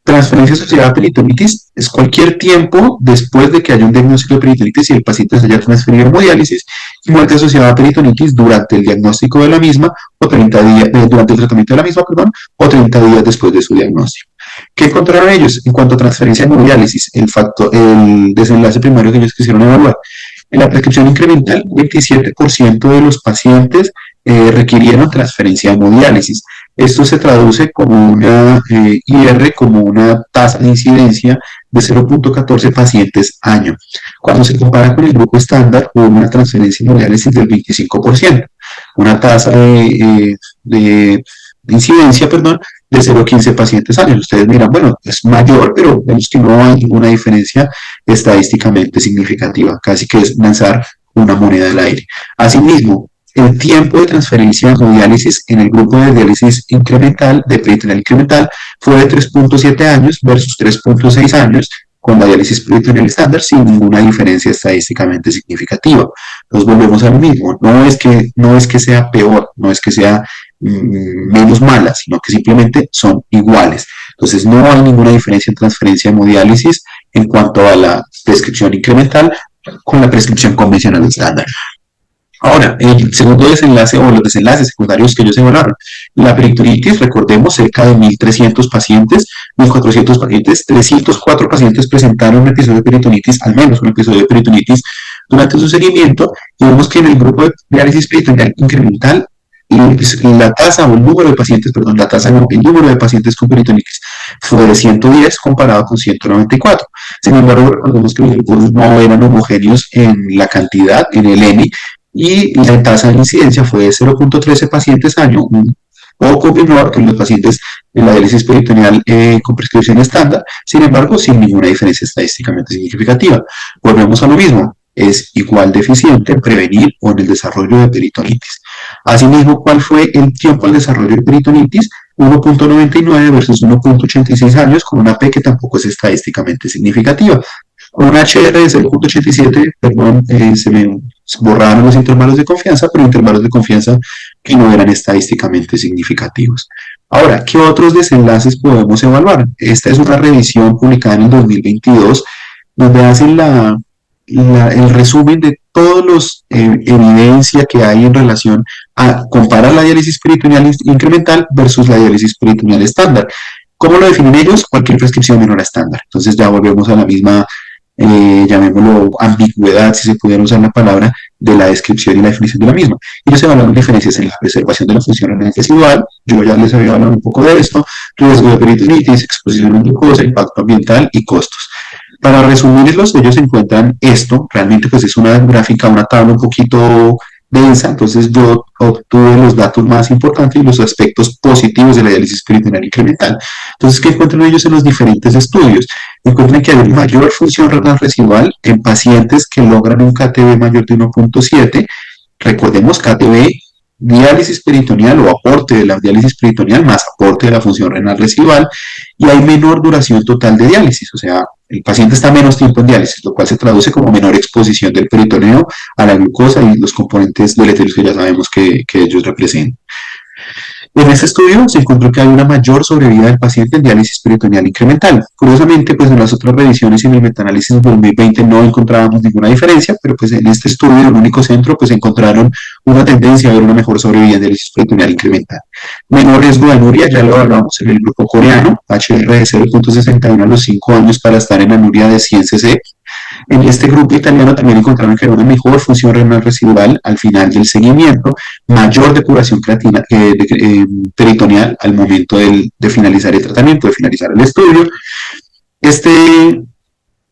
B: Transferencia asociada a peritonitis es cualquier tiempo después de que haya un diagnóstico de peritonitis y el paciente se haya transferido a hemodiálisis, y muerte asociada a peritonitis durante el diagnóstico de la misma o 30 días, durante el tratamiento de la misma, perdón, o 30 días después de su diagnóstico. ¿Qué encontraron ellos en cuanto a transferencia a hemodiálisis? El desenlace primario que ellos quisieron evaluar. En la prescripción incremental, 27% de los pacientes requirieron transferencia a hemodiálisis. Esto se traduce como una IR, como una tasa de incidencia de 0.14 pacientes año. Cuando se compara con el grupo estándar, hubo una transferencia de hemodiálisis del 25%, una tasa de incidencia, perdón, de 0.15 pacientes año. Ustedes miran, bueno, es mayor, pero vemos que no hay ninguna diferencia estadísticamente significativa, casi que es lanzar una moneda al aire. Asimismo, el tiempo de transferencia a hemodiálisis en el grupo de diálisis incremental, de peritoneal incremental, fue de 3.7 años versus 3.6 años con la diálisis peritoneal estándar, sin ninguna diferencia estadísticamente significativa. Nos volvemos a lo mismo. No es que sea peor, no es que sea menos mala, sino que simplemente son iguales. Entonces no hay ninguna diferencia en transferencia a hemodiálisis en cuanto a la prescripción incremental con la prescripción convencional estándar. Ahora, el segundo desenlace o los desenlaces secundarios que ellos evaluaron, la peritonitis, recordemos, cerca de 1.300 pacientes, 1.400 pacientes, 304 pacientes presentaron un episodio de peritonitis, al menos un episodio de peritonitis durante su seguimiento, y vemos que en el grupo de diálisis peritoneal incremental, la tasa o el número de pacientes, perdón, la tasa no, el número de pacientes con peritonitis fue de 110 comparado con 194. Sin embargo, recordemos que los grupos no eran homogéneos en la cantidad, en el N, y la tasa de incidencia fue de 0.13 pacientes año, un poco menor que los pacientes en la diálisis peritoneal con prescripción estándar, sin embargo, sin ninguna diferencia estadísticamente significativa. Volvemos a lo mismo, es igual de eficiente en prevenir o en el desarrollo de peritonitis. Asimismo, ¿cuál fue el tiempo al desarrollo de peritonitis? 1.99 versus 1.86 años, con una P que tampoco es estadísticamente significativa. Con un HR de 0.87, perdón, se me borraron los intervalos de confianza, pero intervalos de confianza que no eran estadísticamente significativos. Ahora, ¿qué otros desenlaces podemos evaluar? Esta es una revisión publicada en el 2022, donde hacen el resumen de todas las evidencias que hay en relación a comparar la diálisis peritoneal incremental versus la diálisis peritoneal estándar. ¿Cómo lo definen ellos? Cualquier prescripción menor a estándar. Entonces ya volvemos a la misma llamémoslo ambigüedad, si se pudiera usar la palabra, de la descripción y la definición de la misma. Ellos evaluaron diferencias en la preservación de la función renal residual, yo ya les había hablado un poco de esto, riesgo de peritonitis, exposición a glucosa, impacto ambiental y costos. Para resumirlos, ellos encuentran esto, realmente pues es una gráfica, una tabla un poquito densa, entonces yo obtuve los datos más importantes y los aspectos positivos de la diálisis peritoneal incremental. Entonces, ¿qué encuentran ellos en los diferentes estudios? Encuentran que hay mayor función renal residual en pacientes que logran un KTB mayor de 1.7. Recordemos, KTB, diálisis peritoneal o aporte de la diálisis peritoneal más aporte de la función renal residual, y hay menor duración total de diálisis, o sea, el paciente está menos tiempo en diálisis, lo cual se traduce como menor exposición del peritoneo a la glucosa y los componentes deleterios que ya sabemos que ellos representan. En este estudio se encontró que hay una mayor sobrevida del paciente en diálisis peritoneal incremental. Curiosamente, pues en las otras revisiones y en el metaanálisis de 2020 no encontrábamos ninguna diferencia, pero pues en este estudio, en un único centro, pues encontraron una tendencia a ver una mejor sobrevida en diálisis peritoneal incremental. Menor riesgo de anuria, ya lo hablamos en el grupo coreano, HR de 0.61 a los 5 años para estar en anuria de 100 cc. En este grupo italiano también encontraron que era una mejor función renal residual al final del seguimiento, mayor depuración peritoneal al momento de finalizar el tratamiento, de finalizar el estudio. Este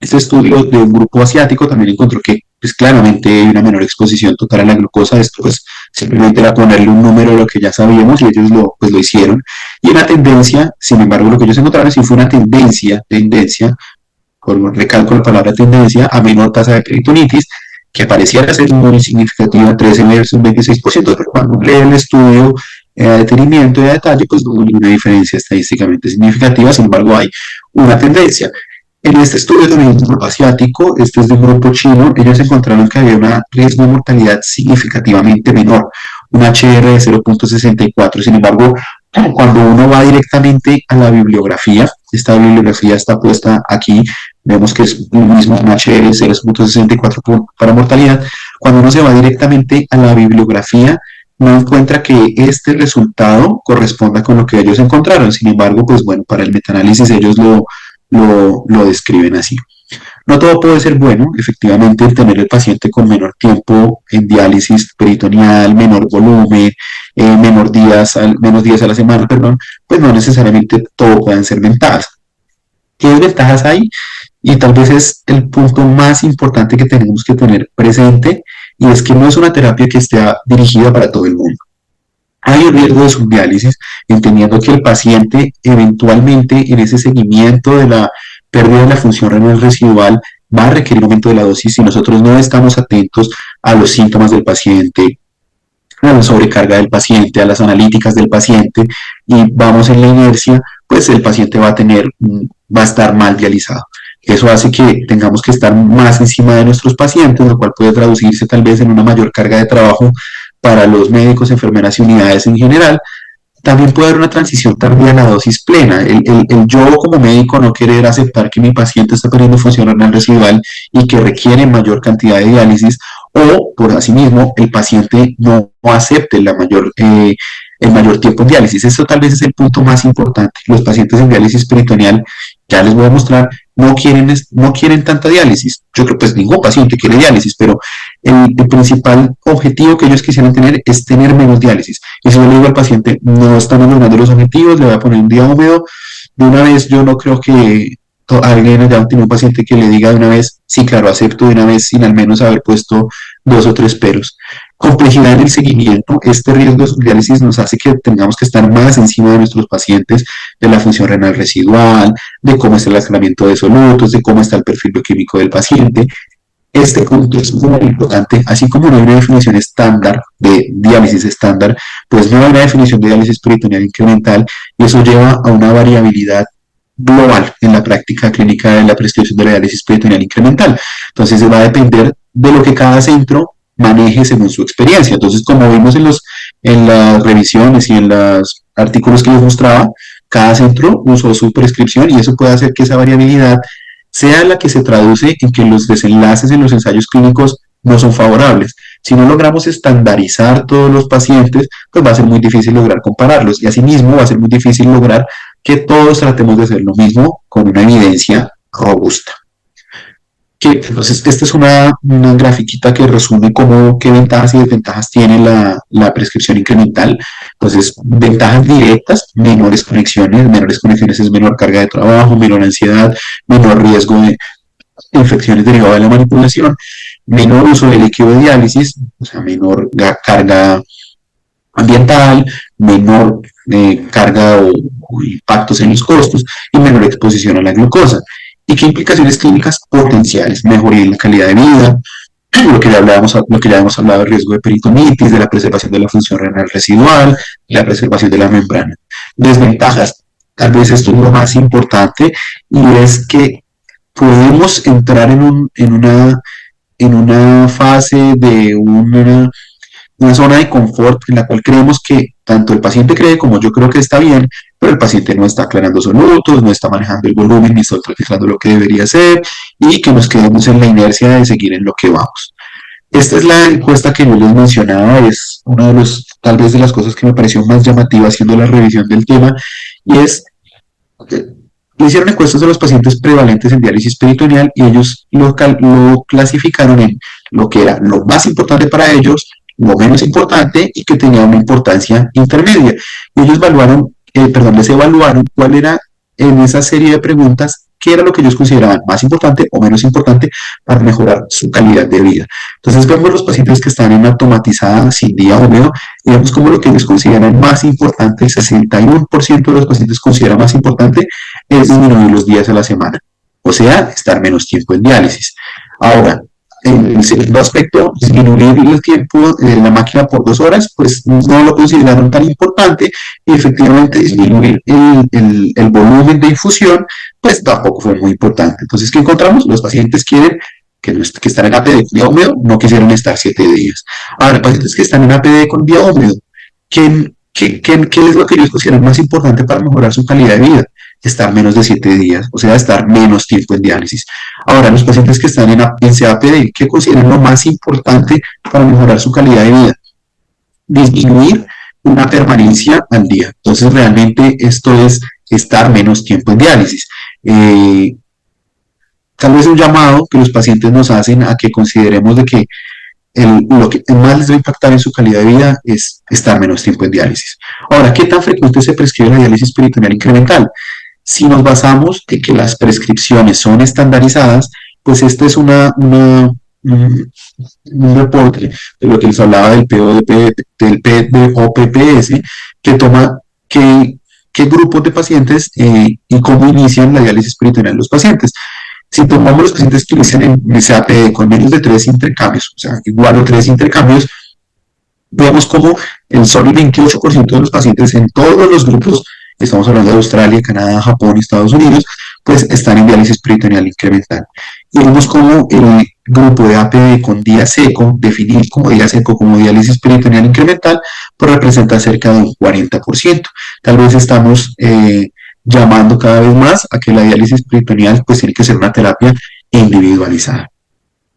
B: estudio de un grupo asiático también encontró que pues, claramente hay una menor exposición total a la glucosa. Esto pues simplemente era ponerle un número a lo que ya sabíamos y ellos lo hicieron. Y una tendencia, sin embargo, lo que ellos encontraron sí fue una tendencia, recalco la palabra tendencia, a menor tasa de peritonitis, que pareciera ser muy significativa, 13 versus 26%, pero cuando lee el estudio a detenimiento y a detalle, pues no hay una diferencia estadísticamente significativa, sin embargo hay una tendencia. En este estudio también de un grupo asiático, este es de un grupo chino, ellos encontraron que había un riesgo de mortalidad significativamente menor, un HR de 0.64, sin embargo, cuando uno va directamente a la bibliografía, esta bibliografía está puesta aquí, vemos que es el mismo HR 0.64 para mortalidad. Cuando uno se va directamente a la bibliografía, no encuentra que este resultado corresponda con lo que ellos encontraron. Sin embargo, pues bueno, para el metaanálisis ellos lo describen así. No todo puede ser bueno, efectivamente, el tener el paciente con menor tiempo en diálisis peritoneal, menor volumen, menos días a la semana, perdón, pues no necesariamente todo pueden ser ventajas. ¿Qué desventajas hay? Y tal vez es el punto más importante que tenemos que tener presente, y es que no es una terapia que esté dirigida para todo el mundo. Hay un riesgo de subdiálisis, entendiendo que el paciente eventualmente en ese seguimiento de la pérdida de la función renal residual va a requerir aumento de la dosis si nosotros no estamos atentos a los síntomas del paciente, a la sobrecarga del paciente, a las analíticas del paciente, y vamos en la inercia, pues el paciente va a estar mal dializado. Eso hace que tengamos que estar más encima de nuestros pacientes, lo cual puede traducirse tal vez en una mayor carga de trabajo para los médicos, enfermeras y unidades en general. También puede haber una transición tardía a la dosis plena. El yo como médico no querer aceptar que mi paciente está perdiendo función renal residual y que requiere mayor cantidad de diálisis, o por asimismo el paciente no acepte el mayor tiempo en diálisis. Eso tal vez es el punto más importante. Los pacientes en diálisis peritoneal, ya les voy a mostrar, no quieren tanta diálisis. Yo creo que pues ningún paciente quiere diálisis, pero el principal objetivo que ellos quisieran tener es tener menos diálisis. Y si yo le digo al paciente, no estamos logrando los objetivos, le voy a poner un día húmedo, de una vez yo no creo que alguien haya tenido un paciente que le diga de una vez, sí, claro, acepto de una vez, sin al menos haber puesto 2 o 3 peros. Complejidad en el seguimiento. Este riesgo de subdiálisis nos hace que tengamos que estar más encima de nuestros pacientes, de la función renal residual, de cómo está el aislamiento de solutos, de cómo está el perfil bioquímico del paciente. Este punto es muy importante, así como no hay una definición estándar de diálisis estándar, pues no hay una definición de diálisis peritoneal incremental, y eso lleva a una variabilidad global en la práctica clínica de la prescripción de la diálisis peritoneal incremental. Entonces va a depender de lo que cada centro maneje según su experiencia. Entonces, como vimos en las revisiones y en los artículos que les mostraba, cada centro usó su prescripción, y eso puede hacer que esa variabilidad sea la que se traduce en que los desenlaces en los ensayos clínicos no son favorables. Si no logramos estandarizar todos los pacientes, pues va a ser muy difícil lograr compararlos, y asimismo va a ser muy difícil lograr que todos tratemos de hacer lo mismo con una evidencia robusta. Entonces, esta es una grafiquita que resume qué ventajas y desventajas tiene la prescripción incremental. Entonces, ventajas directas: menores conexiones es menor carga de trabajo, menor ansiedad, menor riesgo de infecciones derivadas de la manipulación, menor uso de líquido de diálisis, o sea, menor carga ambiental, menor carga o impactos en los costos, y menor exposición a la glucosa. ¿Y qué implicaciones clínicas potenciales? Mejoría en la calidad de vida, lo que ya hemos hablado del riesgo de peritonitis, de la preservación de la función renal residual, la preservación de la membrana. Desventajas: tal vez esto es lo más importante, y es que podemos entrar en una fase de una zona de confort en la cual creemos que tanto el paciente cree como yo creo que está bien, pero el paciente no está aclarando solutos, no está manejando el volumen ni está utilizando lo que debería hacer, y que nos quedemos en la inercia de seguir en lo que vamos. Esta es la encuesta que yo les mencionaba, es una de los, tal vez de las cosas que me pareció más llamativa haciendo la revisión del tema, y es, le hicieron encuestas a los pacientes prevalentes en diálisis peritoneal y ellos lo clasificaron en lo que era lo más importante para ellos, lo menos importante y que tenía una importancia intermedia. Y ellos les evaluaron cuál era en esa serie de preguntas, qué era lo que ellos consideraban más importante o menos importante para mejorar su calidad de vida. Entonces vemos los pacientes que están en automatizada sin día húmedo y vemos como lo que ellos consideran más importante, el 61% de los pacientes considera más importante es disminuir los días a la semana, o sea, estar menos tiempo en diálisis. Ahora, el segundo aspecto, disminuir el tiempo de la máquina por 2 horas, pues no lo consideraron tan importante, y efectivamente disminuir el volumen de infusión, pues tampoco fue muy importante. Entonces, ¿qué encontramos? Los pacientes quieren que están en APD con día húmedo, no quisieron estar 7 días. Ahora, pacientes que están en APD con día húmedo, ¿qué es lo que ellos consideran más importante para mejorar su calidad de vida? Estar menos de 7 días, o sea, estar menos tiempo en diálisis. Ahora, los pacientes que están en CAPD, ¿qué consideran lo más importante para mejorar su calidad de vida? Disminuir una permanencia al día. Entonces, realmente esto es estar menos tiempo en diálisis. Tal vez un llamado que los pacientes nos hacen a que consideremos de que lo que más les va a impactar en su calidad de vida es estar menos tiempo en diálisis. Ahora, ¿qué tan frecuente se prescribe la diálisis peritoneal incremental? Si nos basamos en que las prescripciones son estandarizadas, pues este es un reporte de lo que les hablaba del POPPS, que toma qué grupos de pacientes y cómo inician la diálisis peritoneal los pacientes. Si tomamos los pacientes que inician en SAP con menos de 3 intercambios, o sea, igual a 3 intercambios, vemos como solo el 28% de los pacientes en todos los grupos, estamos hablando de Australia, Canadá, Japón y Estados Unidos, pues están en diálisis peritoneal incremental. Y vemos como el grupo de APD con día seco, definir como día seco como diálisis peritoneal incremental, pues representa cerca de un 40%. Tal vez estamos llamando cada vez más a que la diálisis peritoneal pues tiene que ser una terapia individualizada.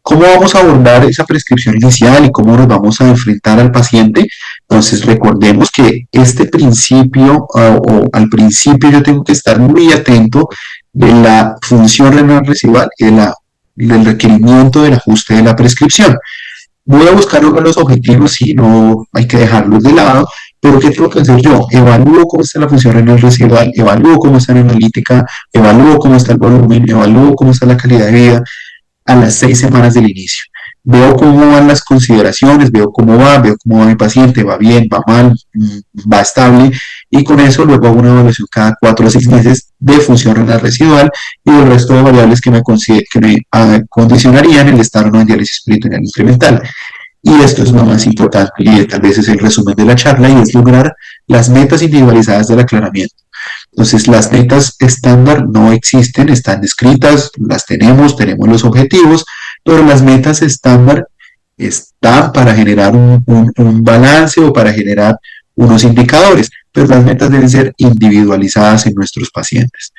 B: ¿Cómo vamos a abordar esa prescripción inicial y cómo nos vamos a enfrentar al paciente? Entonces recordemos que este principio, o al principio yo tengo que estar muy atento de la función renal residual y del requerimiento del ajuste de la prescripción. Voy a buscar los objetivos y no hay que dejarlos de lado, pero ¿qué tengo que hacer yo? Evalúo cómo está la función renal residual, evalúo cómo está la analítica, evalúo cómo está el volumen, evalúo cómo está la calidad de vida a las 6 semanas del inicio. Veo cómo van las consideraciones, veo cómo va mi paciente, va bien, va mal, va estable, y con eso luego hago una evaluación cada 4 a 6 meses de función renal residual y el resto de variables que me condicionarían el estar o no en diálisis peritoneal incremental. Y esto es lo más importante, y tal vez es el resumen de la charla, y es lograr las metas individualizadas del aclaramiento. Entonces, las metas estándar no existen, están escritas, las tenemos los objetivos, pero las metas estándar están para generar un balance o para generar unos indicadores, pero las metas deben ser individualizadas en nuestros pacientes.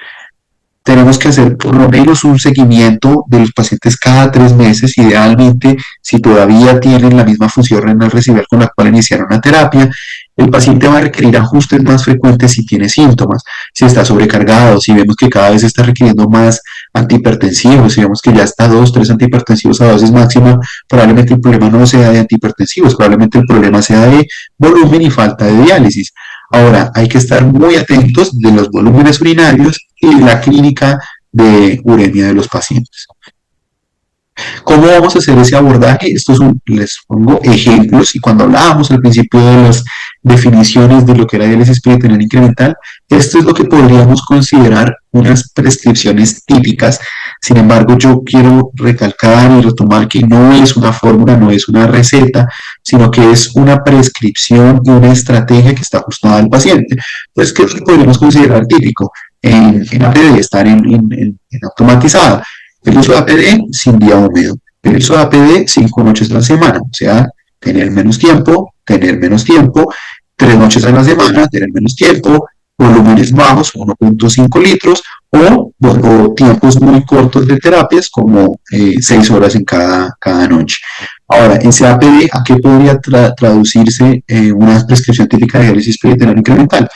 B: Tenemos que hacer por lo menos un seguimiento de los pacientes cada 3 meses, idealmente si todavía tienen la misma función renal residual con la cual iniciaron la terapia. El paciente va a requerir ajustes más frecuentes si tiene síntomas, si está sobrecargado, si vemos que cada vez está requiriendo más antihipertensivos, si vemos que ya está 2, 3 antihipertensivos a dosis máxima, probablemente el problema no sea de antihipertensivos, probablemente el problema sea de volumen y falta de diálisis. Ahora, hay que estar muy atentos de los volúmenes urinarios y la clínica de uremia de los pacientes. ¿Cómo vamos a hacer ese abordaje? Les pongo ejemplos, y cuando hablábamos al principio de las definiciones de lo que era diálisis peritoneal incremental, esto es lo que podríamos considerar unas prescripciones típicas. Sin embargo, yo quiero recalcar y retomar que no es una fórmula, no es una receta, sino que es una prescripción y una estrategia que está ajustada al paciente. Entonces, ¿qué podríamos considerar típico? En APD, estar en automatizada. El uso de APD sin día húmedo. El uso de APD 5 noches a la semana, o sea, tener menos tiempo, 3 noches a la semana, tener menos tiempo, volúmenes bajos, 1.5 litros, o tiempos muy cortos de terapias, como 6 horas en cada noche. Ahora, en CAPD, ¿a qué podría traducirse una prescripción típica de diálisis peritoneal incremental?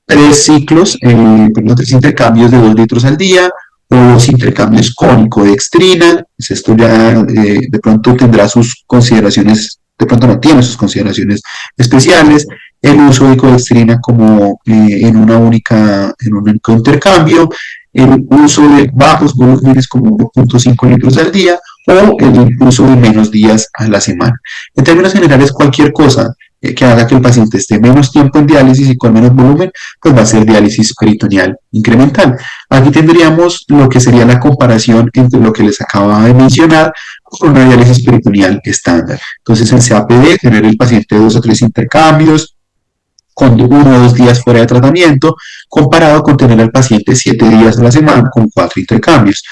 B: 3 ciclos, perdón, 3 intercambios de 2 litros al día, o 2 intercambios con codextrina. Pues esto ya de pronto tendrá sus consideraciones, de pronto no tiene sus consideraciones especiales. El uso de codextrina como en un único intercambio, el uso de bajos volúmenes como 1.5 litros al día, o el uso de menos días a la semana. En términos generales, cualquier cosa que haga que el paciente esté menos tiempo en diálisis y con menos volumen, pues va a ser diálisis peritoneal incremental. Aquí tendríamos lo que sería la comparación entre lo que les acababa de mencionar con una diálisis peritoneal estándar. Entonces, en CAPD, tener el paciente 2 o 3 intercambios, con 1 o 2 días fuera de tratamiento, comparado con tener al paciente 7 días a la semana con 4 intercambios.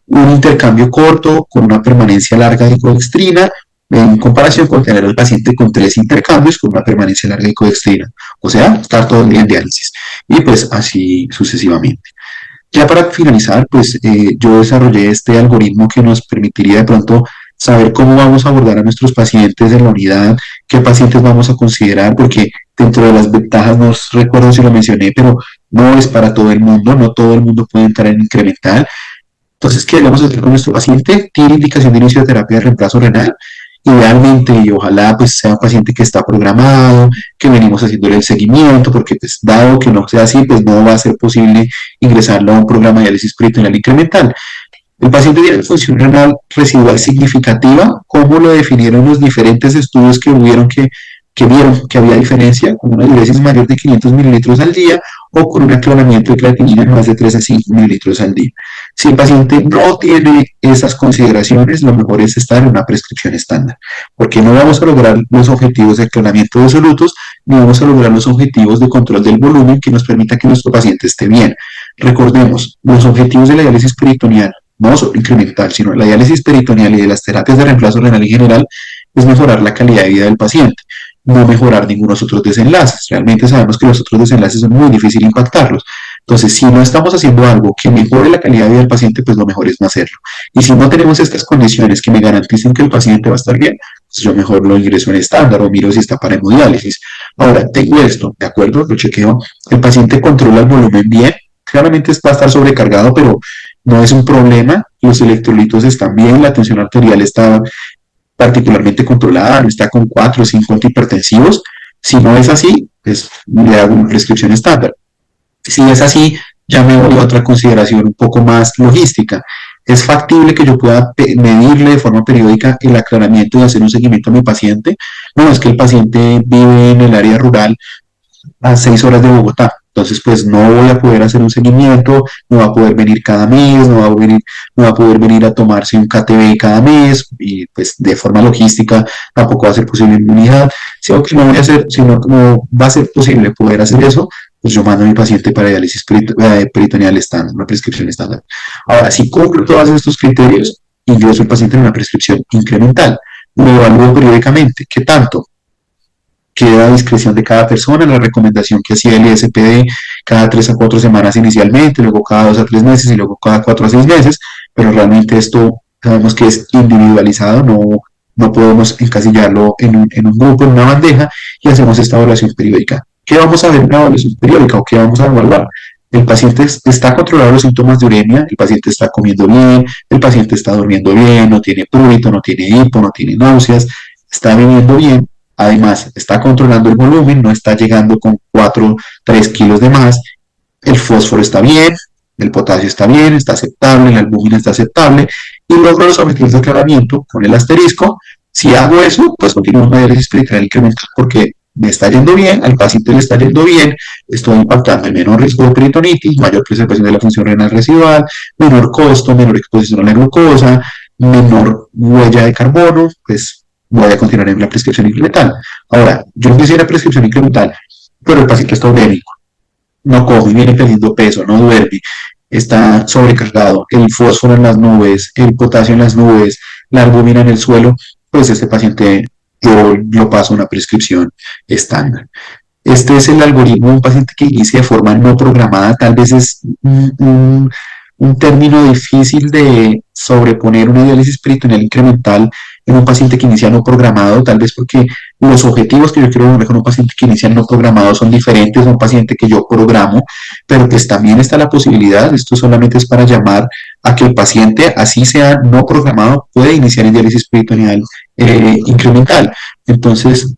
B: Un intercambio corto con una permanencia larga de codextrina, en comparación con tener al paciente con 3 intercambios con una permanencia larga de codextrina. O sea, estar todo el día en diálisis. Y pues así sucesivamente. Ya para finalizar, pues yo desarrollé este algoritmo que nos permitiría de pronto saber cómo vamos a abordar a nuestros pacientes en la unidad, qué pacientes vamos a considerar, porque dentro de las ventajas, no recuerdo si lo mencioné, pero no es para todo el mundo, no todo el mundo puede entrar en incremental. Entonces, ¿qué debemos hacer con nuestro paciente? Tiene indicación de inicio de terapia de reemplazo renal. Idealmente, y ojalá pues sea un paciente que está programado, que venimos haciéndole el seguimiento, porque pues dado que no sea así, pues no va a ser posible ingresarlo a un programa de diálisis peritoneal incremental. El paciente tiene función renal residual significativa, como lo definieron los diferentes estudios que vieron que había diferencia con una diuresis mayor de 500 mililitros al día o con un aclaramiento de creatinina de más de 3 a 5 mililitros al día. Si el paciente no tiene esas consideraciones, lo mejor es estar en una prescripción estándar, porque no vamos a lograr los objetivos de aclaramiento de solutos, ni vamos a lograr los objetivos de control del volumen que nos permita que nuestro paciente esté bien. Recordemos, los objetivos de la diálisis peritoneal, no solo incremental, sino la diálisis peritoneal y de las terapias de reemplazo renal en general, es mejorar la calidad de vida del paciente, no mejorar ningunos otros desenlaces. Realmente sabemos que los otros desenlaces son muy difíciles impactarlos. Entonces, si no estamos haciendo algo que mejore la calidad de vida del paciente, pues lo mejor es no hacerlo. Y si no tenemos estas condiciones que me garanticen que el paciente va a estar bien, pues yo mejor lo ingreso en estándar o miro si está para hemodiálisis. Ahora, tengo esto, ¿de acuerdo? Lo chequeo. El paciente controla el volumen bien. Claramente va a estar sobrecargado, pero no es un problema. Los electrolitos están bien, la tensión arterial está particularmente controlada, no está con 4 o 5 antihipertensivos. Si no es así, pues le hago una prescripción estándar. Si es así, ya me voy a otra consideración un poco más logística. ¿Es factible que yo pueda medirle de forma periódica el aclaramiento y hacer un seguimiento a mi paciente? No, es que el paciente vive en el área rural a 6 horas de Bogotá. Entonces, pues no voy a poder hacer un seguimiento, no va a poder venir cada mes, no va a poder venir a tomarse un KTB cada mes, y pues de forma logística tampoco va a ser posible en mi unidad. Si no voy a hacer, si no va a ser posible poder hacer eso, pues yo mando a mi paciente para diálisis peritoneal estándar, una prescripción estándar. Ahora, si cumplo todos estos criterios, ingreso al paciente en una prescripción incremental. Lo evalúo periódicamente. ¿Qué tanto? Queda a discreción de cada persona, la recomendación que hacía el ISPD cada 3 a 4 semanas inicialmente, luego cada 2 a 3 meses y luego cada 4 a 6 meses, pero realmente esto sabemos que es individualizado, no podemos encasillarlo en un grupo, en una bandeja, y hacemos esta evaluación periódica. ¿Qué vamos a ver en una evaluación periódica o qué vamos a evaluar? El paciente está controlando los síntomas de uremia, el paciente está comiendo bien, el paciente está durmiendo bien, no tiene prurito, no tiene hipo, no tiene náuseas, está viviendo bien. Además, está controlando el volumen, no está llegando con 3 kilos de más, el fósforo está bien, el potasio está bien, está aceptable, la albúmina está aceptable, y logro los objetivos de aclaramiento con el asterisco. Si hago eso, pues continúo una diálisis peritoneal incremental porque me está yendo bien, al paciente le está yendo bien, estoy impactando en menor riesgo de peritonitis, mayor preservación de la función renal residual, menor costo, menor exposición a la glucosa, menor huella de carbono, pues voy a continuar en la prescripción incremental. Ahora, yo empecé la prescripción incremental, pero el paciente está urémico, no come, viene perdiendo peso, no duerme, está sobrecargado, el fósforo en las nubes, el potasio en las nubes, la albúmina en el suelo, pues este paciente yo lo paso a una prescripción estándar. Este es el algoritmo de un paciente que inicia de forma no programada, tal vez es un término difícil de sobreponer una diálisis peritoneal incremental en un paciente que inicia no programado, tal vez porque los objetivos que yo quiero lograr con un paciente que inicia no programado son diferentes a un paciente que yo programo, pero pues también está la posibilidad, esto solamente es para llamar a que el paciente, así sea no programado, puede iniciar en diálisis peritoneal incremental. Entonces,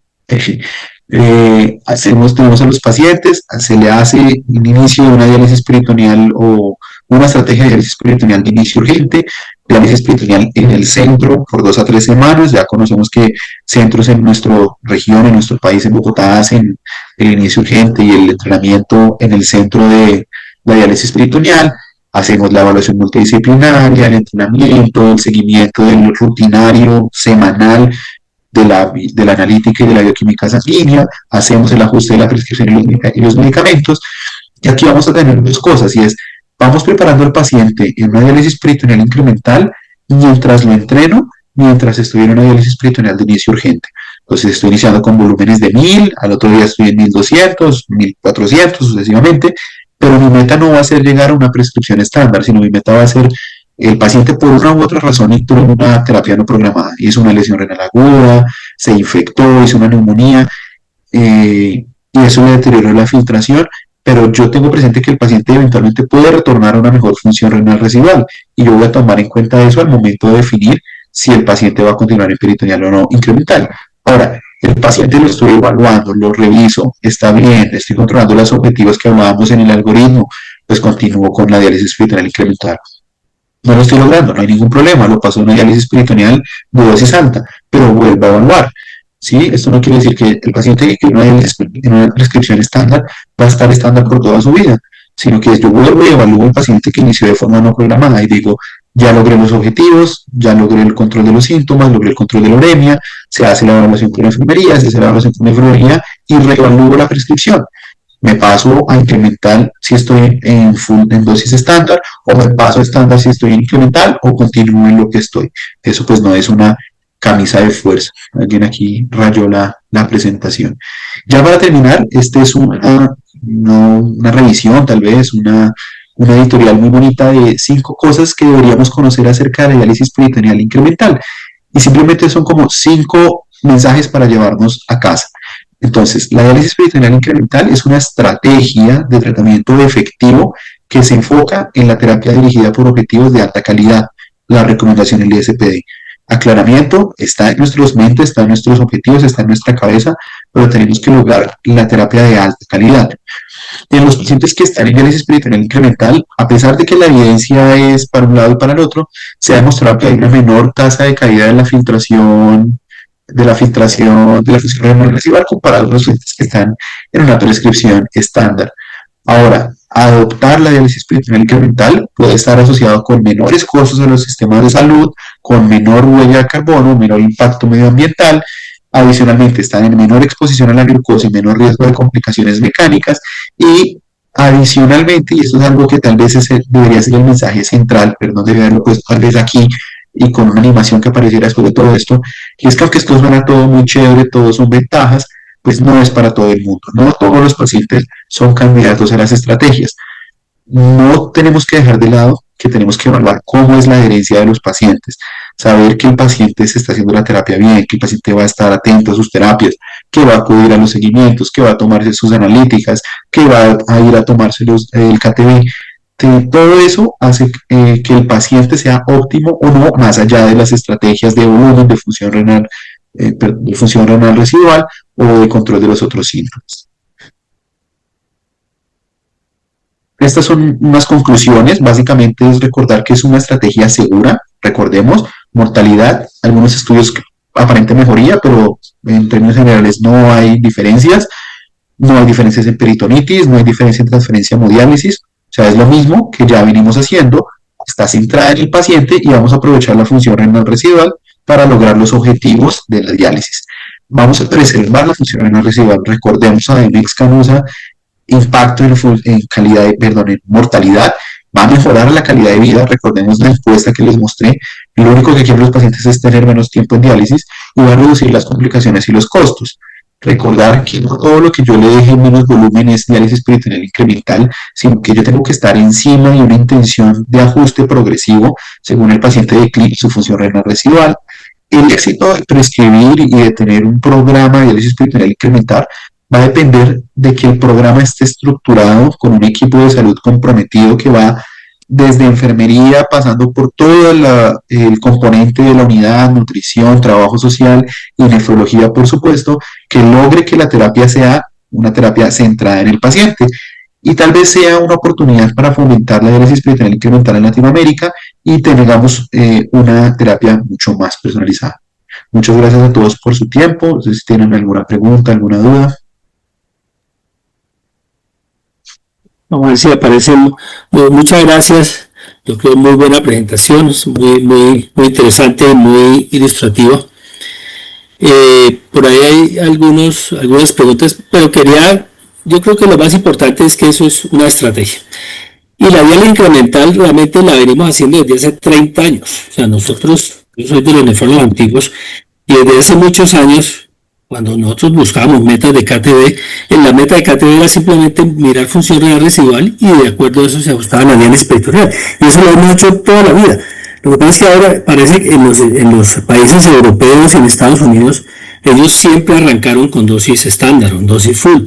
B: tenemos a los pacientes, se le hace un inicio de una diálisis peritoneal o una estrategia de diálisis peritoneal de inicio urgente, diálisis peritoneal en el centro por 2 a 3 semanas. Ya conocemos que centros en nuestra región, en nuestro país, en Bogotá, hacen el inicio urgente y el entrenamiento en el centro de la diálisis peritoneal. Hacemos la evaluación multidisciplinaria, el entrenamiento, el seguimiento del rutinario semanal de la analítica y de la bioquímica sanguínea, hacemos el ajuste de la prescripción y los medicamentos, y aquí vamos a tener dos cosas, y es, vamos preparando al paciente en una diálisis peritoneal incremental mientras lo entreno, mientras estoy en una diálisis peritoneal de inicio urgente. Entonces estoy iniciando con volúmenes de 1000, al otro día estoy en 1200, 1400 sucesivamente, pero mi meta no va a ser llegar a una prescripción estándar, sino mi meta va a ser el paciente por una u otra razón entró en una terapia no programada, hizo una lesión renal aguda, se infectó, hizo una neumonía, y eso le deterioró la filtración, pero yo tengo presente que el paciente eventualmente puede retornar a una mejor función renal residual, y yo voy a tomar en cuenta eso al momento de definir si el paciente va a continuar en peritoneal o no incremental. Ahora, el paciente lo estoy evaluando, lo reviso, está bien, estoy controlando los objetivos que hablábamos en el algoritmo, pues continúo con la diálisis peritoneal incremental. No lo estoy logrando, no hay ningún problema, lo paso a una diálisis peritoneal de dosis alta, pero vuelvo a evaluar. ¿Sí? Esto no quiere decir que el paciente que en una prescripción estándar va a estar estándar por toda su vida, sino que yo vuelvo y evalúo al paciente que inició de forma no programada y digo, ya logré los objetivos, ya logré el control de los síntomas, logré el control de la uremia, se hace la evaluación con la enfermería, se hace la evaluación con la enfermería y reevalúo la prescripción. Me paso a incremental si estoy en dosis estándar, o me paso a estándar si estoy en incremental, o continúo en lo que estoy. Eso pues no es una camisa de fuerza. Alguien aquí rayó la presentación. Ya para terminar, este es una revisión, tal vez, una editorial muy bonita de 5 cosas que deberíamos conocer acerca de la diálisis peritoneal incremental. Y simplemente son como 5 mensajes para llevarnos a casa. Entonces, la diálisis peritoneal incremental es una estrategia de tratamiento efectivo que se enfoca en la terapia dirigida por objetivos de alta calidad, la recomendación del ISPD. Aclaramiento, está en nuestros mentes, está en nuestros objetivos, está en nuestra cabeza, pero tenemos que lograr la terapia de alta calidad. En los pacientes que están en diálisis peritoneal incremental, a pesar de que la evidencia es para un lado y para el otro, se ha demostrado que hay una menor tasa de caída de la filtración renal residual comparado a los pacientes que están en una prescripción estándar. Ahora, adoptar la diálisis peritoneal incremental puede estar asociado con menores costos en los sistemas de salud, con menor huella de carbono, menor impacto medioambiental. Adicionalmente, están en menor exposición a la glucosa y menor riesgo de complicaciones mecánicas. Y adicionalmente, y esto es algo que tal vez debería ser el mensaje central, pero no debería haberlo puesto tal vez aquí y con una animación que apareciera después de todo esto, y es que aunque esto suena todo muy chévere, todo son ventajas, pues no es para todo el mundo. No todos los pacientes son candidatos a las estrategias. No tenemos que dejar de lado que tenemos que evaluar cómo es la adherencia de los pacientes, saber que el paciente se está haciendo la terapia bien, que el paciente va a estar atento a sus terapias, que va a acudir a los seguimientos, que va a tomarse sus analíticas, que va a ir a tomarse el KTB. Todo eso hace que el paciente sea óptimo o no, más allá de las estrategias de volumen, de función renal residual o de control de los otros síntomas. Estas son unas conclusiones, básicamente es recordar que es una estrategia segura, recordemos, mortalidad, algunos estudios aparente mejoría, pero en términos generales no hay diferencias en peritonitis, no hay diferencia en transferencia a hemodiálisis, o sea, es lo mismo que ya venimos haciendo, está centrada en el paciente y vamos a aprovechar la función renal residual para lograr los objetivos de la diálisis. Vamos a preservar la función renal residual, recordemos a Demex Canusa, impacto en mortalidad va a mejorar la calidad de vida. Recordemos la encuesta que les mostré, lo único que quieren los pacientes es tener menos tiempo en diálisis y va a reducir las complicaciones y los costos. Recordar que no todo lo que yo le deje menos volumen es diálisis peritoneal incremental, sino que yo tengo que estar encima de una intención de ajuste progresivo según el paciente decline su función renal residual. El éxito de prescribir y de tener un programa de diálisis peritoneal incremental va a depender de que el programa esté estructurado con un equipo de salud comprometido que va desde enfermería, pasando por todo el componente de la unidad, nutrición, trabajo social y nefrología, por supuesto, que logre que la terapia sea una terapia centrada en el paciente. Y tal vez sea una oportunidad para fomentar la diálisis peritoneal incremental en Latinoamérica y tengamos una terapia mucho más personalizada. Muchas gracias a todos por su tiempo. No sé si tienen alguna pregunta, alguna duda.
A: Vamos a ver si aparece. Muchas gracias. Yo creo muy buena presentación, es muy interesante y muy ilustrativa. Por ahí hay algunas preguntas, pero yo creo que lo más importante es que eso es una estrategia. Y la diálisis incremental realmente la venimos haciendo desde hace 30 años. O sea, yo soy de los nefrólogos antiguos, y desde hace muchos años, cuando nosotros buscábamos metas de KTB, en la meta de KTB era simplemente mirar función renal residual y de acuerdo a eso se ajustaba la diálisis peritoneal. Y eso lo hemos hecho toda la vida. Lo que pasa es que ahora parece que en los países europeos, en Estados Unidos, ellos siempre arrancaron con dosis estándar, con dosis full.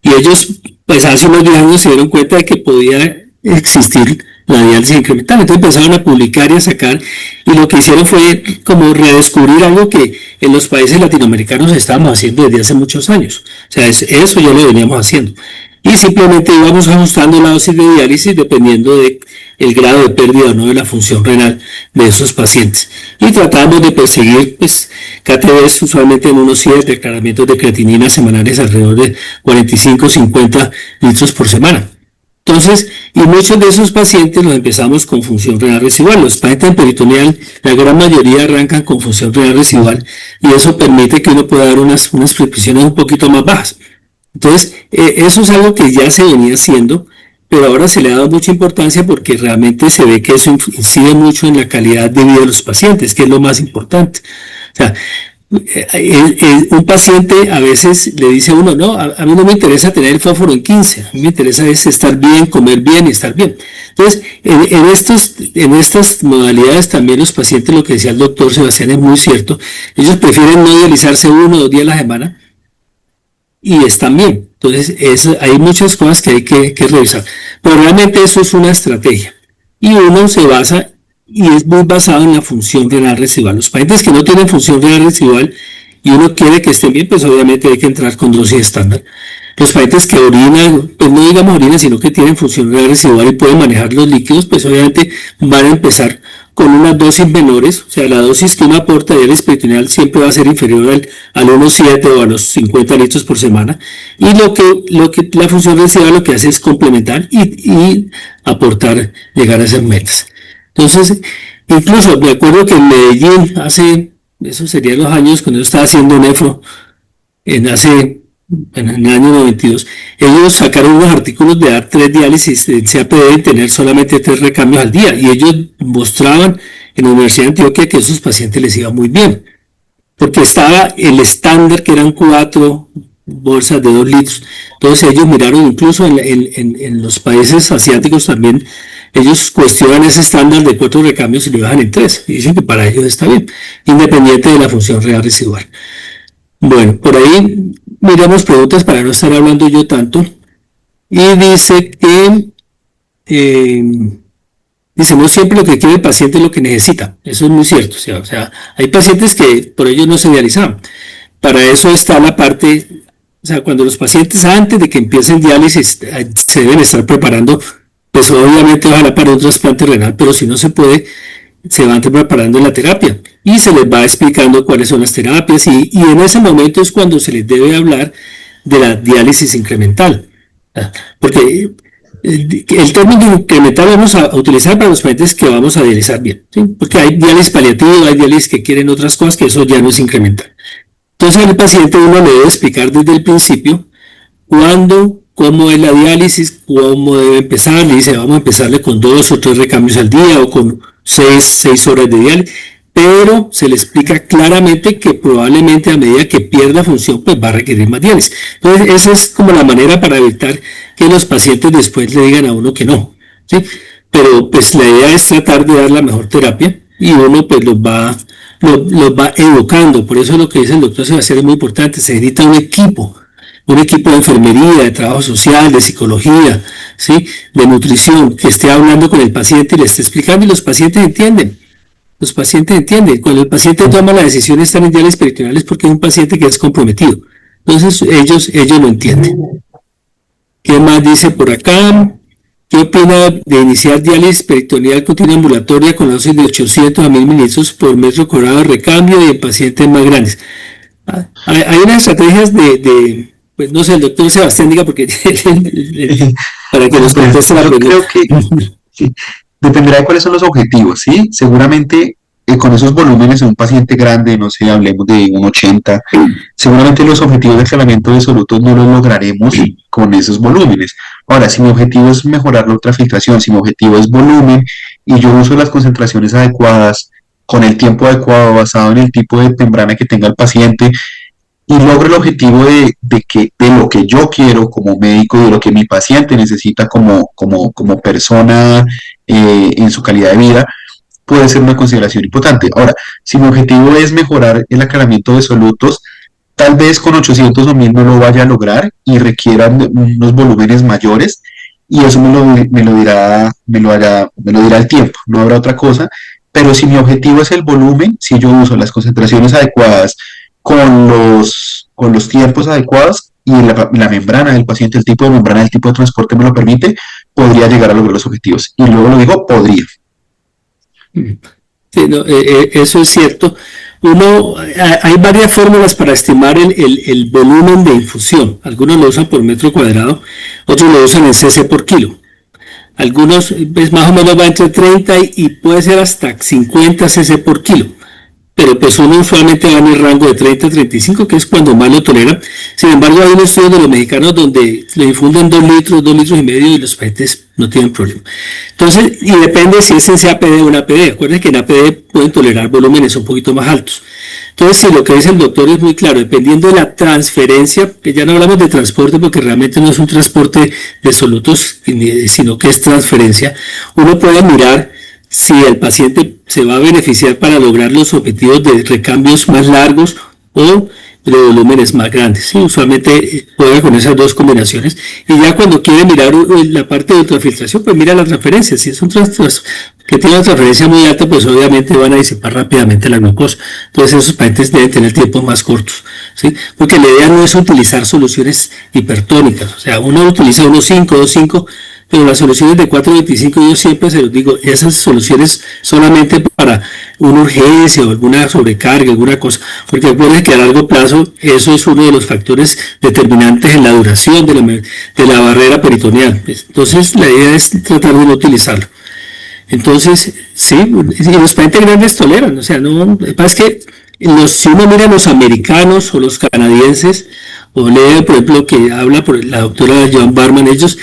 A: Y ellos, pues hace unos 10 años se dieron cuenta de que podía existir la diálisis incremental. Entonces empezaron a publicar y a sacar, y lo que hicieron fue como redescubrir algo que en los países latinoamericanos estábamos haciendo desde hace muchos años. O sea, eso ya lo veníamos haciendo. Y simplemente íbamos ajustando la dosis de diálisis dependiendo de el grado de pérdida o no de la función renal de esos pacientes. Y tratamos de perseguir, pues, KTVs usualmente en unos 7 declaramientos de creatinina semanales alrededor de 45-50 litros por semana. Entonces, y muchos de esos pacientes los empezamos con función renal residual. Los pacientes en peritoneal, la gran mayoría arrancan con función renal residual y eso permite que uno pueda dar unas prescripciones un poquito más bajas. Entonces, eso es algo que ya se venía haciendo, pero ahora se le ha dado mucha importancia porque realmente se ve que eso incide mucho en la calidad de vida de los pacientes, que es lo más importante. O sea, un paciente a veces le dice a uno, no, a mí no me interesa tener el fósforo en 15, a mí me interesa es estar bien, comer bien y estar bien. Entonces, en estas modalidades también los pacientes, lo que decía el doctor Sebastián es muy cierto, ellos prefieren no dializarse 1 o 2 días a la semana y están bien. Entonces, hay muchas cosas que hay que revisar, pero realmente eso es una estrategia y uno se basa y es muy basado en la función renal residual. Los pacientes que no tienen función renal residual y uno quiere que estén bien, pues obviamente hay que entrar con dosis estándar. Los pacientes que orinan, pues no digamos orinan, sino que tienen función renal residual y pueden manejar los líquidos, pues obviamente van a empezar con unas dosis menores, o sea, la dosis que uno aporta de diálisis peritoneal siempre va a ser inferior al 1,7 o a los 50 litros por semana, y lo que la función residual lo que hace es complementar y aportar, llegar a esas metas. Entonces, incluso me acuerdo que en Medellín, eso serían los años cuando yo estaba haciendo nefro, en el año 92, ellos sacaron unos artículos de dar 3 diálisis en CAPD y tener solamente 3 recambios al día, y ellos mostraban en la Universidad de Antioquia que a esos pacientes les iba muy bien, porque estaba el estándar que eran 4 bolsas de 2 litros. Entonces ellos miraron, incluso en los países asiáticos también, ellos cuestionan ese estándar de 4 recambios y lo bajan en 3, y dicen que para ellos está bien, independiente de la función renal residual. Bueno, por ahí miramos preguntas para no estar hablando yo tanto. Y dice que, dice, no siempre lo que quiere el paciente es lo que necesita. Eso es muy cierto. O sea, hay pacientes que por ello no se dializaban. Para eso está la parte, o sea, cuando los pacientes antes de que empiecen diálisis se deben estar preparando, pues obviamente ojalá para un trasplante renal, pero si no se puede, se van preparando en la terapia y se les va explicando cuáles son las terapias y en ese momento es cuando se les debe hablar de la diálisis incremental. Porque el término incremental vamos a utilizar para los pacientes que vamos a dializar bien, ¿sí? Porque hay diálisis paliativa, hay diálisis que quieren otras cosas, que eso ya no es incremental. Entonces al paciente uno le debe explicar desde el principio cuándo cómo es la diálisis, cómo debe empezar. Le dice, vamos a empezarle con 2 o 3 recambios al día o con 6 horas de diálisis, pero se le explica claramente que probablemente a medida que pierda función, pues va a requerir más diálisis. Entonces, esa es como la manera para evitar que los pacientes después le digan a uno que no, ¿sí? Pero pues la idea es tratar de dar la mejor terapia y uno pues los va educando. Por eso lo que dice el doctor Sebastián es muy importante. Se necesita un equipo de enfermería, de trabajo social, de psicología, ¿sí? De nutrición, que esté hablando con el paciente y le esté explicando, y los pacientes entienden. Los pacientes entienden. Cuando el paciente toma la decisión de estar en diálisis peritoneal es porque es un paciente que es comprometido. Entonces ellos lo entienden. ¿Qué más dice por acá? ¿Qué opina de iniciar diálisis peritoneal continua ambulatoria con la dosis de 800 a 1000 mililitros por metro cuadrado de recambio y en pacientes más grandes? Hay unas estrategias pues no sé, el doctor Sebastián diga porque para que nos conteste la pregunta.
B: Yo creo que sí, dependerá de cuáles son los objetivos, ¿sí? Seguramente con esos volúmenes en un paciente grande, no sé, hablemos de un 80, seguramente los objetivos de aclaramiento de solutos no los lograremos con esos volúmenes. Ahora, si mi objetivo es mejorar la ultrafiltración, si mi objetivo es volumen y yo uso las concentraciones adecuadas, con el tiempo adecuado, basado en el tipo de membrana que tenga el paciente, y logro el objetivo de lo que yo quiero como médico y de lo que mi paciente necesita como persona en su calidad de vida, puede ser una consideración importante. Ahora, si mi objetivo es mejorar el aclaramiento de solutos, tal vez con 800 o 1000 no lo vaya a lograr y requieran unos volúmenes mayores, y eso me lo dirá el tiempo, no habrá otra cosa. Pero si mi objetivo es el volumen, si yo uso las concentraciones adecuadas con los tiempos adecuados y la membrana del paciente, el tipo de membrana, el tipo de transporte me lo permite, podría llegar a lograr los objetivos. Y luego lo digo, podría.
A: Sí, no, eso es cierto. Hay varias fórmulas para estimar el volumen de infusión. Algunos lo usan por metro cuadrado, otros lo usan en cc por kilo. Algunos, pues más o menos va entre 30 y puede ser hasta 50 cc por kilo. Pero pues uno usualmente va en el rango de 30 a 35, que es cuando más lo tolera. Sin embargo, hay unos estudios de los mexicanos donde le infunden 2 litros y medio y los pacientes no tienen problema. Entonces, y depende si es en CAPD o en APD. Acuérdense que en APD pueden tolerar volúmenes un poquito más altos. Entonces, si lo que dice el doctor es muy claro, dependiendo de la transferencia, que ya no hablamos de transporte porque realmente no es un transporte de solutos, sino que es transferencia, uno puede mirar si el paciente se va a beneficiar para lograr los objetivos de recambios más largos o de volúmenes más grandes. Sí, usualmente juega con esas dos combinaciones, y ya cuando quiere mirar la parte de ultrafiltración, pues mira la transferencia. Si es un que tiene una transferencia muy alta, pues obviamente van a disipar rápidamente la glucosa. Entonces esos pacientes deben tener tiempos más cortos, ¿sí? Porque la idea no es utilizar soluciones hipertónicas. O sea, uno utiliza 1.5, 2.5, pero las soluciones de 4.25 yo siempre se los digo, esas soluciones solamente para una urgencia o alguna sobrecarga, alguna cosa, porque recuerden que a largo plazo eso es uno de los factores determinantes en la duración de la barrera peritoneal. Entonces la idea es tratar de no utilizarlo. Entonces, sí, y los pacientes grandes toleran, o sea, no, lo que pasa es que si uno mira a los americanos o los canadienses, o lee, por ejemplo, que habla por la doctora Joan Barman, ellos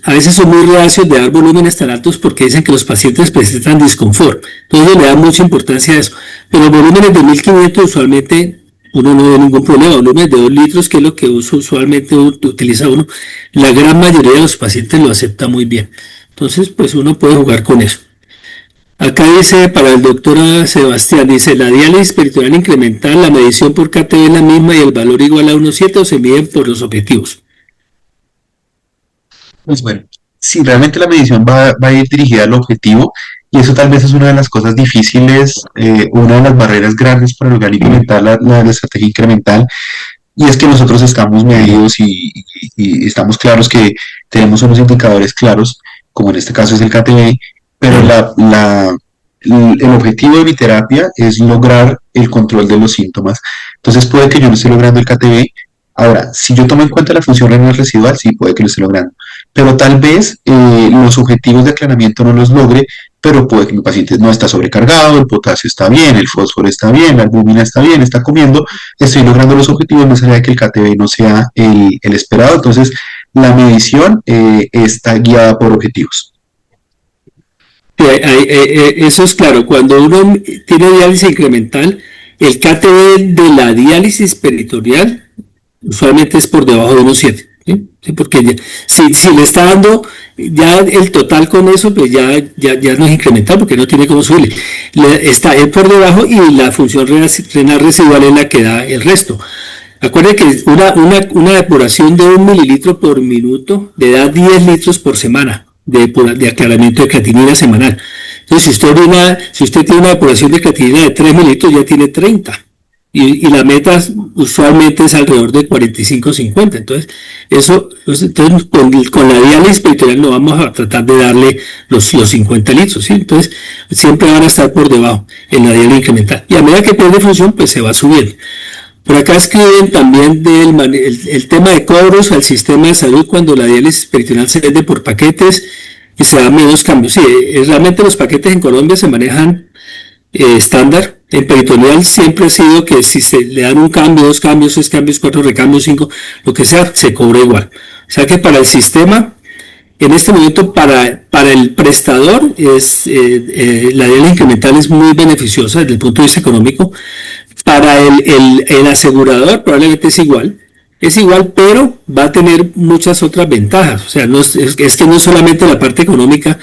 A: a veces son muy reacios de dar volúmenes tan altos porque dicen que los pacientes presentan disconfort. Entonces le dan mucha importancia a eso. Pero volúmenes de 1500 usualmente uno no ve ningún problema. Volúmenes de 2 litros, que es lo que usualmente utiliza uno, la gran mayoría de los pacientes lo acepta muy bien. Entonces, pues uno puede jugar con eso. Acá dice, para el doctor Sebastián, dice, la diálisis peritoneal incremental, la medición por KTV es la misma y el valor igual a 1.7, o se miden por los objetivos.
B: Pues bueno, si realmente la medición va a ir dirigida al objetivo, y eso tal vez es una de las cosas difíciles, una de las barreras grandes para lograr incrementar la estrategia incremental, y es que nosotros estamos medidos y estamos claros que tenemos unos indicadores claros, como en este caso es el KTV, pero el objetivo de mi terapia es lograr el control de los síntomas. Entonces puede que yo no esté logrando el KTV. Ahora, si yo tomo en cuenta la función renal residual, sí puede que lo esté logrando. Pero tal vez los objetivos de aclaramiento no los logre, pero puede que mi paciente no está sobrecargado, el potasio está bien, el fósforo está bien, la albúmina está bien, está comiendo, estoy logrando los objetivos más allá de que el KTV no sea el esperado. Entonces, la medición está guiada por objetivos.
A: Sí, eso es claro. Cuando uno tiene diálisis incremental, el KTB de la diálisis peritoneal usualmente es por debajo de 1,7. ¿Sí? Sí, porque si le está dando ya el total con eso, pues ya no es incremental porque no tiene cómo subirle. Está él por debajo y la función renal residual es la que da el resto. Acuérdense que una depuración de 1 mililitro por minuto le da 10 litros por semana de aclaramiento de creatinina semanal. Entonces, si usted tiene una depuración de creatinina de 3 mililitros, ya tiene 30. Y la meta usualmente es alrededor de 45-50. Entonces, con la diálisis peritoneal no vamos a tratar de darle los 50 litros. ¿Sí? Entonces, siempre van a estar por debajo en la diálisis incremental. Y a medida que pierde función, pues se va subiendo. Por acá escriben también el tema de cobros al sistema de salud cuando la diálisis peritoneal se vende por paquetes y se dan menos cambios. Sí, realmente los paquetes en Colombia se manejan estándar. En peritoneal siempre ha sido que si se le dan un cambio, 2 cambios, 6 cambios, 4 recambios, 5, lo que sea, se cobra igual. O sea que para el sistema, en este momento, para el prestador, la diálisis incremental es muy beneficiosa desde el punto de vista económico. Para el asegurador probablemente es igual, pero va a tener muchas otras ventajas. O sea, es que no es solamente la parte económica,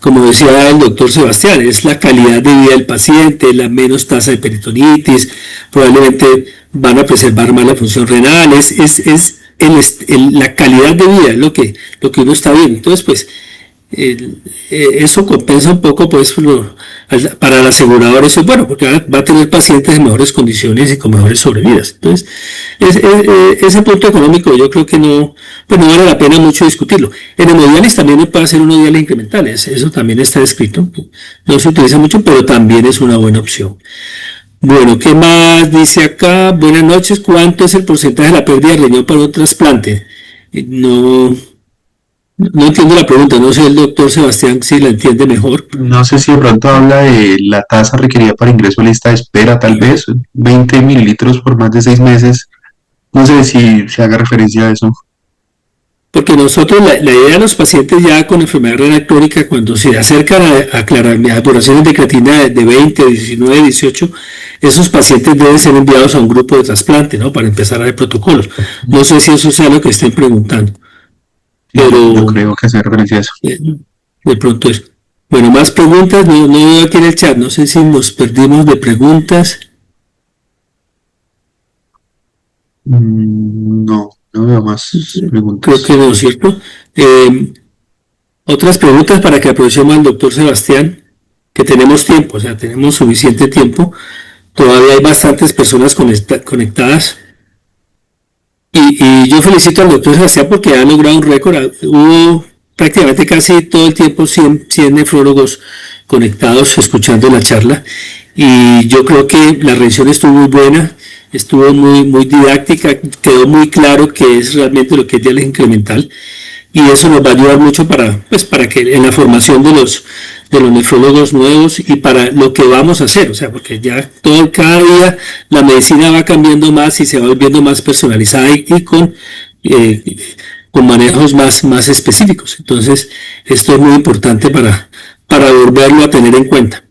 A: como decía el doctor Sebastián, es la calidad de vida del paciente, la menos tasa de peritonitis, probablemente van a preservar más la función renal, la calidad de vida es lo que uno está viendo. Entonces, pues, eso compensa un poco, pues, para el asegurador eso es bueno, porque va a tener pacientes en mejores condiciones y con mejores sobrevidas. Entonces, ese punto económico yo creo que no vale la pena mucho discutirlo. En hemodiálisis también no puede hacer hemodiálisis incrementales, eso también está descrito, no se utiliza mucho, pero también es una buena opción. Bueno, ¿qué más dice acá? Buenas noches, ¿cuánto es el porcentaje de la pérdida de riñón para un trasplante? No entiendo la pregunta, no sé el doctor Sebastián si la entiende mejor.
B: No sé si de pronto habla de la tasa requerida para ingreso a lista de espera, tal vez, 20 mililitros por más de 6 meses. No sé si se haga referencia a eso.
A: Porque nosotros, la idea de los pacientes ya con enfermedad renal crónica, cuando se acercan a depuraciones de creatinina de 20, 19, 18, esos pacientes deben ser enviados a un grupo de trasplante, ¿no? Para empezar a ver protocolos. No sé si eso sea lo que estén preguntando. Pero
B: yo creo que hace referencia a eso.
A: De pronto es. Bueno, más preguntas, no veo aquí en el chat, no sé si nos perdimos de preguntas.
B: No veo más preguntas.
A: Creo que no, ¿cierto? Otras preguntas para que aprovechemos al doctor Sebastián, que tenemos tiempo, o sea, tenemos suficiente tiempo. Todavía hay bastantes personas conectadas. Y yo felicito al doctor Sebastián porque ha logrado un récord. Hubo prácticamente casi todo el tiempo 100 nefrólogos conectados escuchando la charla. Y yo creo que la rendición estuvo muy buena, estuvo muy didáctica, quedó muy claro qué es realmente lo que es diálisis incremental. Y eso nos va a ayudar mucho para que en la formación de los nefrólogos nuevos y para lo que vamos a hacer, o sea, porque ya cada día la medicina va cambiando más y se va volviendo más personalizada y con manejos más específicos. Entonces, esto es muy importante para volverlo a tener en cuenta.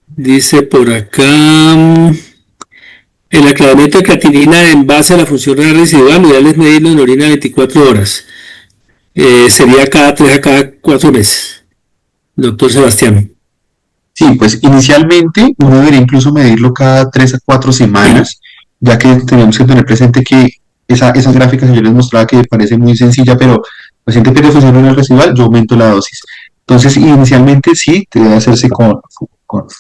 A: Dice por acá... El aclaramiento de creatinina en base a la función renal residual, lo ideal es medirlo en orina 24 horas. Sería cada 3 a cada 4 meses. Doctor Sebastián.
B: Sí, pues inicialmente uno debería incluso medirlo cada 3 a 4 semanas, ya que tenemos que tener presente que esas gráficas que yo les mostraba que parece muy sencilla, pero el paciente pierde función renal residual, yo aumento la dosis. Entonces, inicialmente sí, debe hacerse con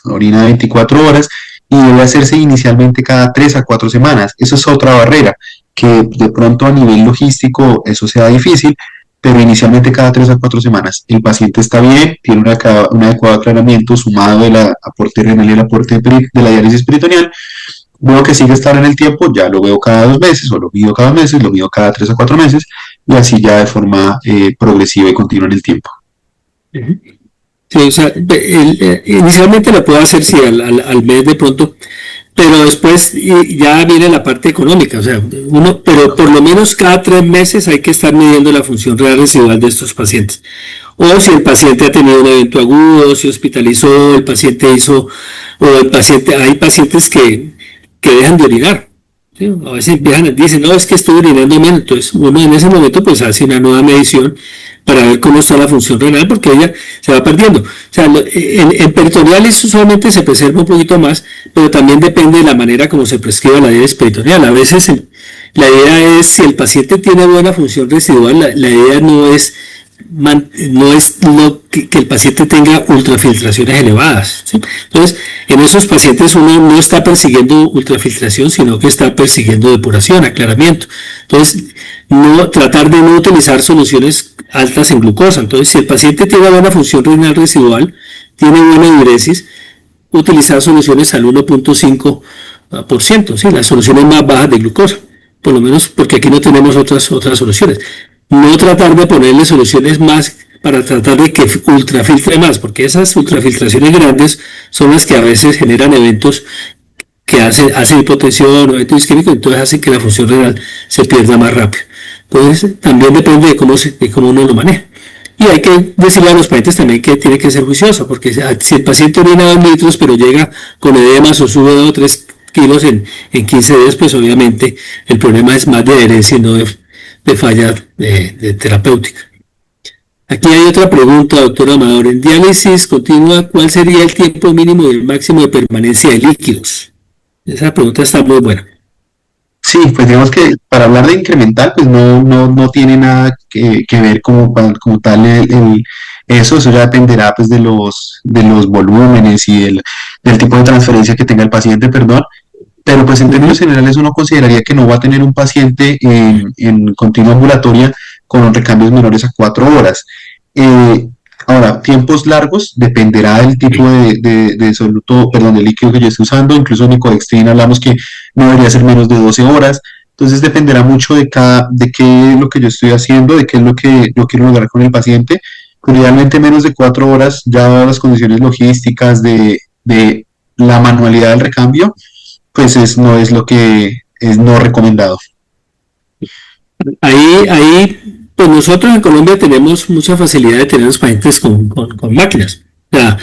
B: orina de 24 horas y debe hacerse inicialmente cada 3 a 4 semanas. Eso es otra barrera, que de pronto a nivel logístico eso sea difícil, pero inicialmente cada 3 a 4 semanas. El paciente está bien, tiene un adecuado aclaramiento sumado del aporte renal y el aporte de la diálisis peritoneal. Veo que sigue estando en el tiempo, ya lo veo cada 2 meses, o lo mido cada mes, lo mido cada 3 a 4 meses, y así ya de forma progresiva y continua en el tiempo.
A: Sí, o sea, inicialmente la puedo hacer si al mes de pronto, Pero después ya viene la parte económica, o sea, pero por lo menos cada 3 meses hay que estar midiendo la función renal residual de estos pacientes. O si el paciente ha tenido un evento agudo, si hospitalizó, el paciente hay pacientes que dejan de orinar. ¿Sí? A veces dicen, no, es que estoy urinando menos. Entonces uno en ese momento pues hace una nueva medición para ver cómo está la función renal, porque ella se va perdiendo. O sea, en peritoneales usualmente se preserva un poquito más, pero también depende de la manera como se prescriba la diálisis peritoneal. A veces la idea es, si el paciente tiene buena función residual, la idea no es que el paciente tenga ultrafiltraciones elevadas, ¿sí? Entonces, en esos pacientes uno no está persiguiendo ultrafiltración, sino que está persiguiendo depuración, aclaramiento. Entonces, tratar de no utilizar soluciones altas en glucosa. Entonces, si el paciente tiene buena función renal residual, tiene buena diuresis, utilizar soluciones al 1.5%, ¿sí? Las soluciones más bajas de glucosa, por lo menos porque aquí no tenemos otras soluciones. No tratar de ponerle soluciones más para tratar de que ultrafiltre más, porque esas ultrafiltraciones grandes son las que a veces generan eventos que hacen hipotensión o evento isquémico, entonces hacen que la función renal se pierda más rápido. Entonces también depende de cómo uno lo maneja. Y hay que decirle a los pacientes también que tiene que ser juicioso, porque si el paciente orina 2 litros pero llega con edemas o sube 2 o 3 kilos en 15 días, pues obviamente el problema es más de adherencia y no de falla de terapéutica. Aquí hay otra pregunta, doctor Amador. En diálisis continua, ¿cuál sería el tiempo mínimo y el máximo de permanencia de líquidos? Esa pregunta está muy buena.
B: Sí, pues digamos que para hablar de incremental, pues no tiene nada que ver como tal eso ya dependerá pues de los volúmenes y del tipo de transferencia que tenga el paciente, perdón. Pero pues en términos generales uno consideraría que no va a tener un paciente en continua ambulatoria con recambios menores a 4 horas. Ahora, tiempos largos dependerá del tipo de soluto, perdón, de líquido que yo esté usando. Incluso en nicodextrina hablamos que no debería ser menos de 12 horas. Entonces dependerá mucho de qué es lo que yo estoy haciendo, de qué es lo que yo quiero lograr con el paciente. Pero idealmente menos de 4 horas, ya dadas las condiciones logísticas de la manualidad del recambio, pues no es lo que es no recomendado.
A: Ahí, pues nosotros en Colombia tenemos mucha facilidad de tener los pacientes con máquinas. O sea,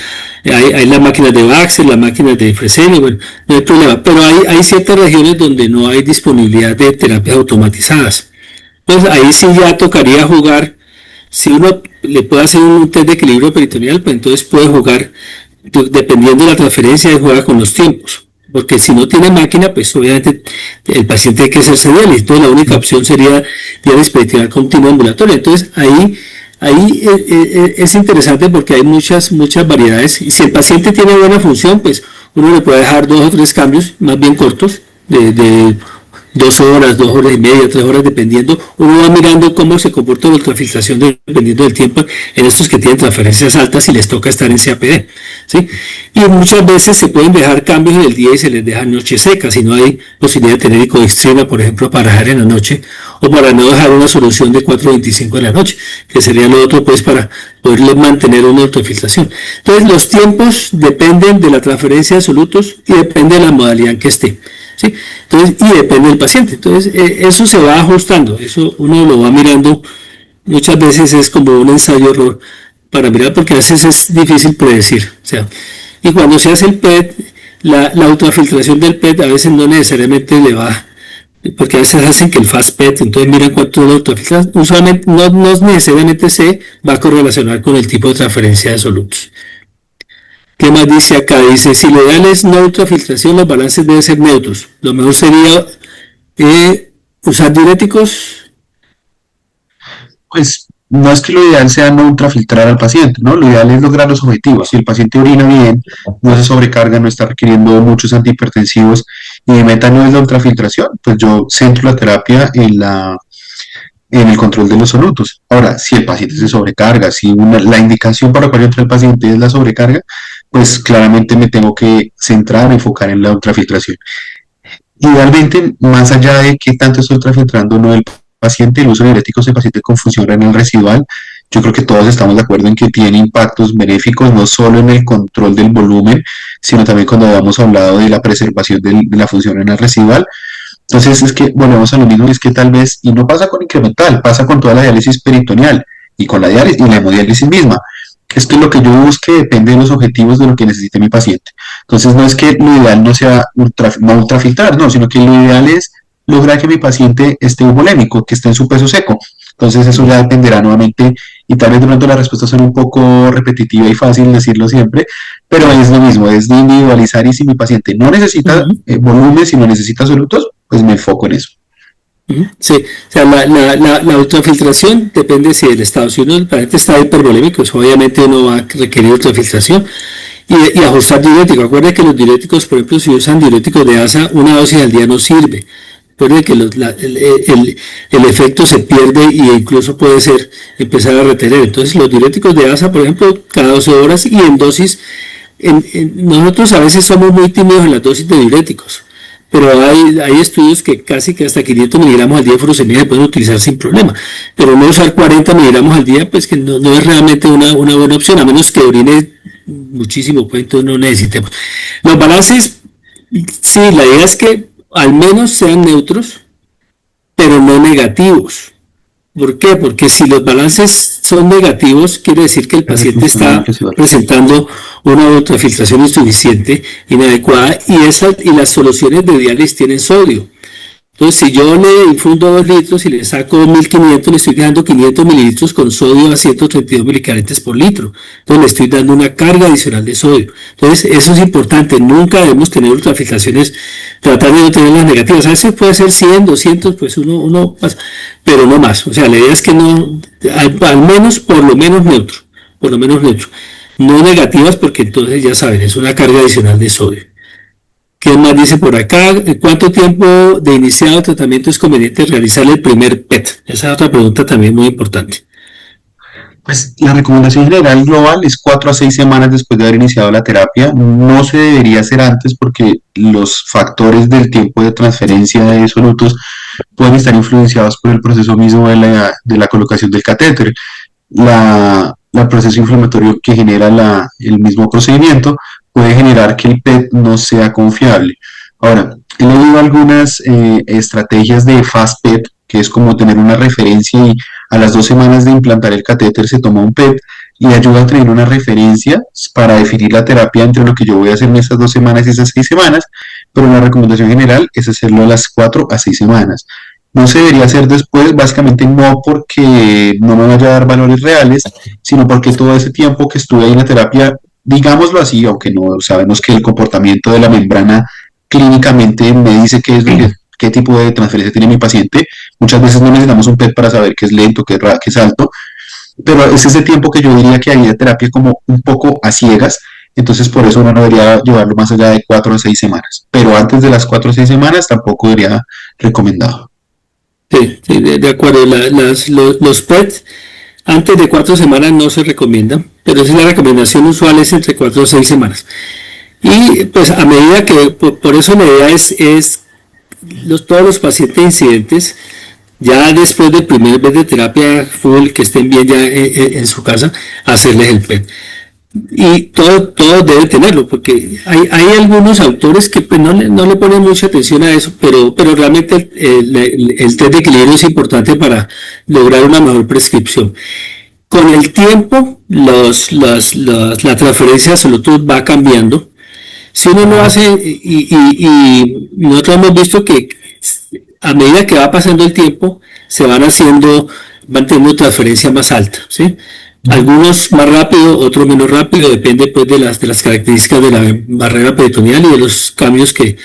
A: hay las máquinas de Baxter, las máquinas de Fresenius, bueno, no hay problema. Pero hay ciertas regiones donde no hay disponibilidad de terapias automatizadas. Entonces ahí sí ya tocaría jugar. Si uno le puede hacer un test de equilibrio peritoneal, pues entonces puede jugar, dependiendo de la transferencia, juega con los tiempos. Porque si no tiene máquina, pues obviamente el paciente hay que hacerse diálisis. Entonces la única opción sería diálisis peritoneal continua ambulatoria. Entonces ahí es interesante porque hay muchas variedades. Y si el paciente tiene buena función, pues uno le puede dejar 2 o 3 cambios más bien cortos de 2 horas, 2 horas y media, 3 horas, dependiendo. Uno va mirando cómo se comporta la ultrafiltración dependiendo del tiempo en estos que tienen transferencias altas y les toca estar en CAPD, ¿sí? Y muchas veces se pueden dejar cambios en el día y se les deja noche seca, si no hay posibilidad de tener nicodextrina, por ejemplo, para dejar en la noche, o para no dejar una solución de 4.25 en la noche, que sería lo otro, pues, para poderles mantener una ultrafiltración. Entonces, los tiempos dependen de la transferencia de solutos y depende de la modalidad en que esté, ¿sí? Entonces, y depende del paciente. Entonces, eso se va ajustando, eso uno lo va mirando. Muchas veces es como un ensayo-error para mirar, porque a veces es difícil predecir. O sea, y cuando se hace el PET, la ultrafiltración del PET a veces no necesariamente le va, porque a veces hacen que el fast PET, entonces miran cuánto es la ultrafiltración. Usualmente no necesariamente se va a correlacionar con el tipo de transferencia de solutos. ¿Qué más dice acá? Dice, si lo ideal es no ultrafiltración, los balances deben ser neutros. Lo mejor sería usar diuréticos.
B: Pues no es que lo ideal sea no ultrafiltrar al paciente, ¿no? Lo ideal es lograr los objetivos. Si el paciente orina bien, no se sobrecarga, no está requiriendo muchos antihipertensivos y mi meta no es la ultrafiltración, pues yo centro la terapia en el control de los solutos. Ahora, si el paciente se sobrecarga, si la indicación para la cual entra el paciente es la sobrecarga, pues claramente me tengo que centrar, enfocar en la ultrafiltración. Idealmente, más allá de qué tanto estoy ultrafiltrando no el paciente, el uso de diuréticos en paciente con función renal residual yo creo que todos estamos de acuerdo en que tiene impactos benéficos no solo en el control del volumen, sino también cuando habíamos hablado de la preservación de la función renal residual. Entonces es que volvemos a lo mismo, es que tal vez, y no pasa con incremental, pasa con toda la diálisis peritoneal y con la diálisis y la hemodiálisis misma. Es que lo que yo busque depende de los objetivos de lo que necesite mi paciente. Entonces no es que lo ideal no sea no ultrafiltrar, no, sino que lo ideal es lograr que mi paciente esté eubolémico, que esté en su peso seco. Entonces eso ya dependerá nuevamente, y tal vez de pronto la respuesta suene un poco repetitiva y fácil decirlo siempre, pero es lo mismo, es de individualizar, y si mi paciente no necesita volumen, si no necesita solutos, pues me enfoco en eso.
A: Sí, o sea, la ultrafiltración depende si el estado, si uno el paciente está hipervolémico, pues obviamente uno va a requerir ultrafiltración y ajustar diurético. Acuérdense que los diuréticos, por ejemplo, si usan diuréticos de ASA, una dosis al día no sirve. Recuerden que el efecto se pierde e incluso puede ser empezar a retener. Entonces, los diuréticos de ASA, por ejemplo, cada 12 horas y en dosis, nosotros a veces somos muy tímidos en las dosis de diuréticos. Pero hay estudios que casi que hasta 500 miligramos al día de furosemida se pueden utilizar sin problema. Pero no usar 40 miligramos al día, pues que no es realmente una buena opción, a menos que orine muchísimo, pues entonces no necesitemos. Los balances, sí, la idea es que al menos sean neutros, pero no negativos. ¿Por qué? Porque si los balances son negativos, quiere decir que el paciente está presentando una ultrafiltración insuficiente, inadecuada, y las soluciones de diálisis tienen sodio. Entonces, si yo le infundo 2 litros y le saco 1500, le estoy dando 500 mililitros con sodio a 132 milicaretes por litro. Entonces, le estoy dando una carga adicional de sodio. Entonces, eso es importante. Nunca debemos tener ultrafiltraciones, tratar de no tener las negativas. A veces puede ser 100, 200, pues uno pasa, pero no más. O sea, la idea es que no, al menos, por lo menos neutro. Por lo menos neutro. No negativas, porque entonces, ya saben, es una carga adicional de sodio. ¿Qué más dice por acá? ¿Cuánto tiempo de iniciado tratamiento es conveniente realizar el primer PET? Esa es otra pregunta también muy importante.
B: Pues la recomendación general global es 4 a 6 semanas después de haber iniciado la terapia. No se debería hacer antes porque los factores del tiempo de transferencia de solutos pueden estar influenciados por el proceso mismo de la colocación del catéter. El proceso inflamatorio que genera el mismo procedimiento puede generar que el PET no sea confiable. Ahora, he leído algunas estrategias de Fast PET, que es como tener una referencia y a las 2 semanas de implantar el catéter se toma un PET y ayuda a tener una referencia para definir la terapia entre lo que yo voy a hacer en esas 2 semanas y esas 6 semanas, pero la recomendación general es hacerlo a las 4 a 6 semanas. No se debería hacer después, básicamente no porque no me vaya a dar valores reales, sino porque todo ese tiempo que estuve ahí en la terapia, digámoslo así, aunque no sabemos que el comportamiento de la membrana clínicamente me dice qué tipo de transferencia tiene mi paciente. Muchas veces no necesitamos un PET para saber qué es lento, qué es alto, pero es ese tiempo que yo diría que hay de terapia como un poco a ciegas, entonces por eso uno no debería llevarlo más allá de 4 o 6 semanas, pero antes de las 4 o 6 semanas tampoco debería recomendado.
A: Sí, sí, de acuerdo. Los PET antes de 4 semanas no se recomiendan, pero si la recomendación usual es entre 4 o 6 semanas. Y pues a medida que, por eso la idea es todos los pacientes incidentes, ya después del primer mes de terapia full, que estén bien ya en su casa, hacerles el PET. Y todo debe tenerlo, porque hay algunos autores que pues, no le ponen mucha atención a eso, pero realmente el test de equilibrio es importante para lograr una mejor prescripción. Con el tiempo, la transferencia de solutos va cambiando. Si uno no hace, y nosotros hemos visto que a medida que va pasando el tiempo, van teniendo transferencia más alta, ¿sí? Algunos más rápido, otros menos rápido, depende pues de las características de la barrera peritoneal y de los cambios que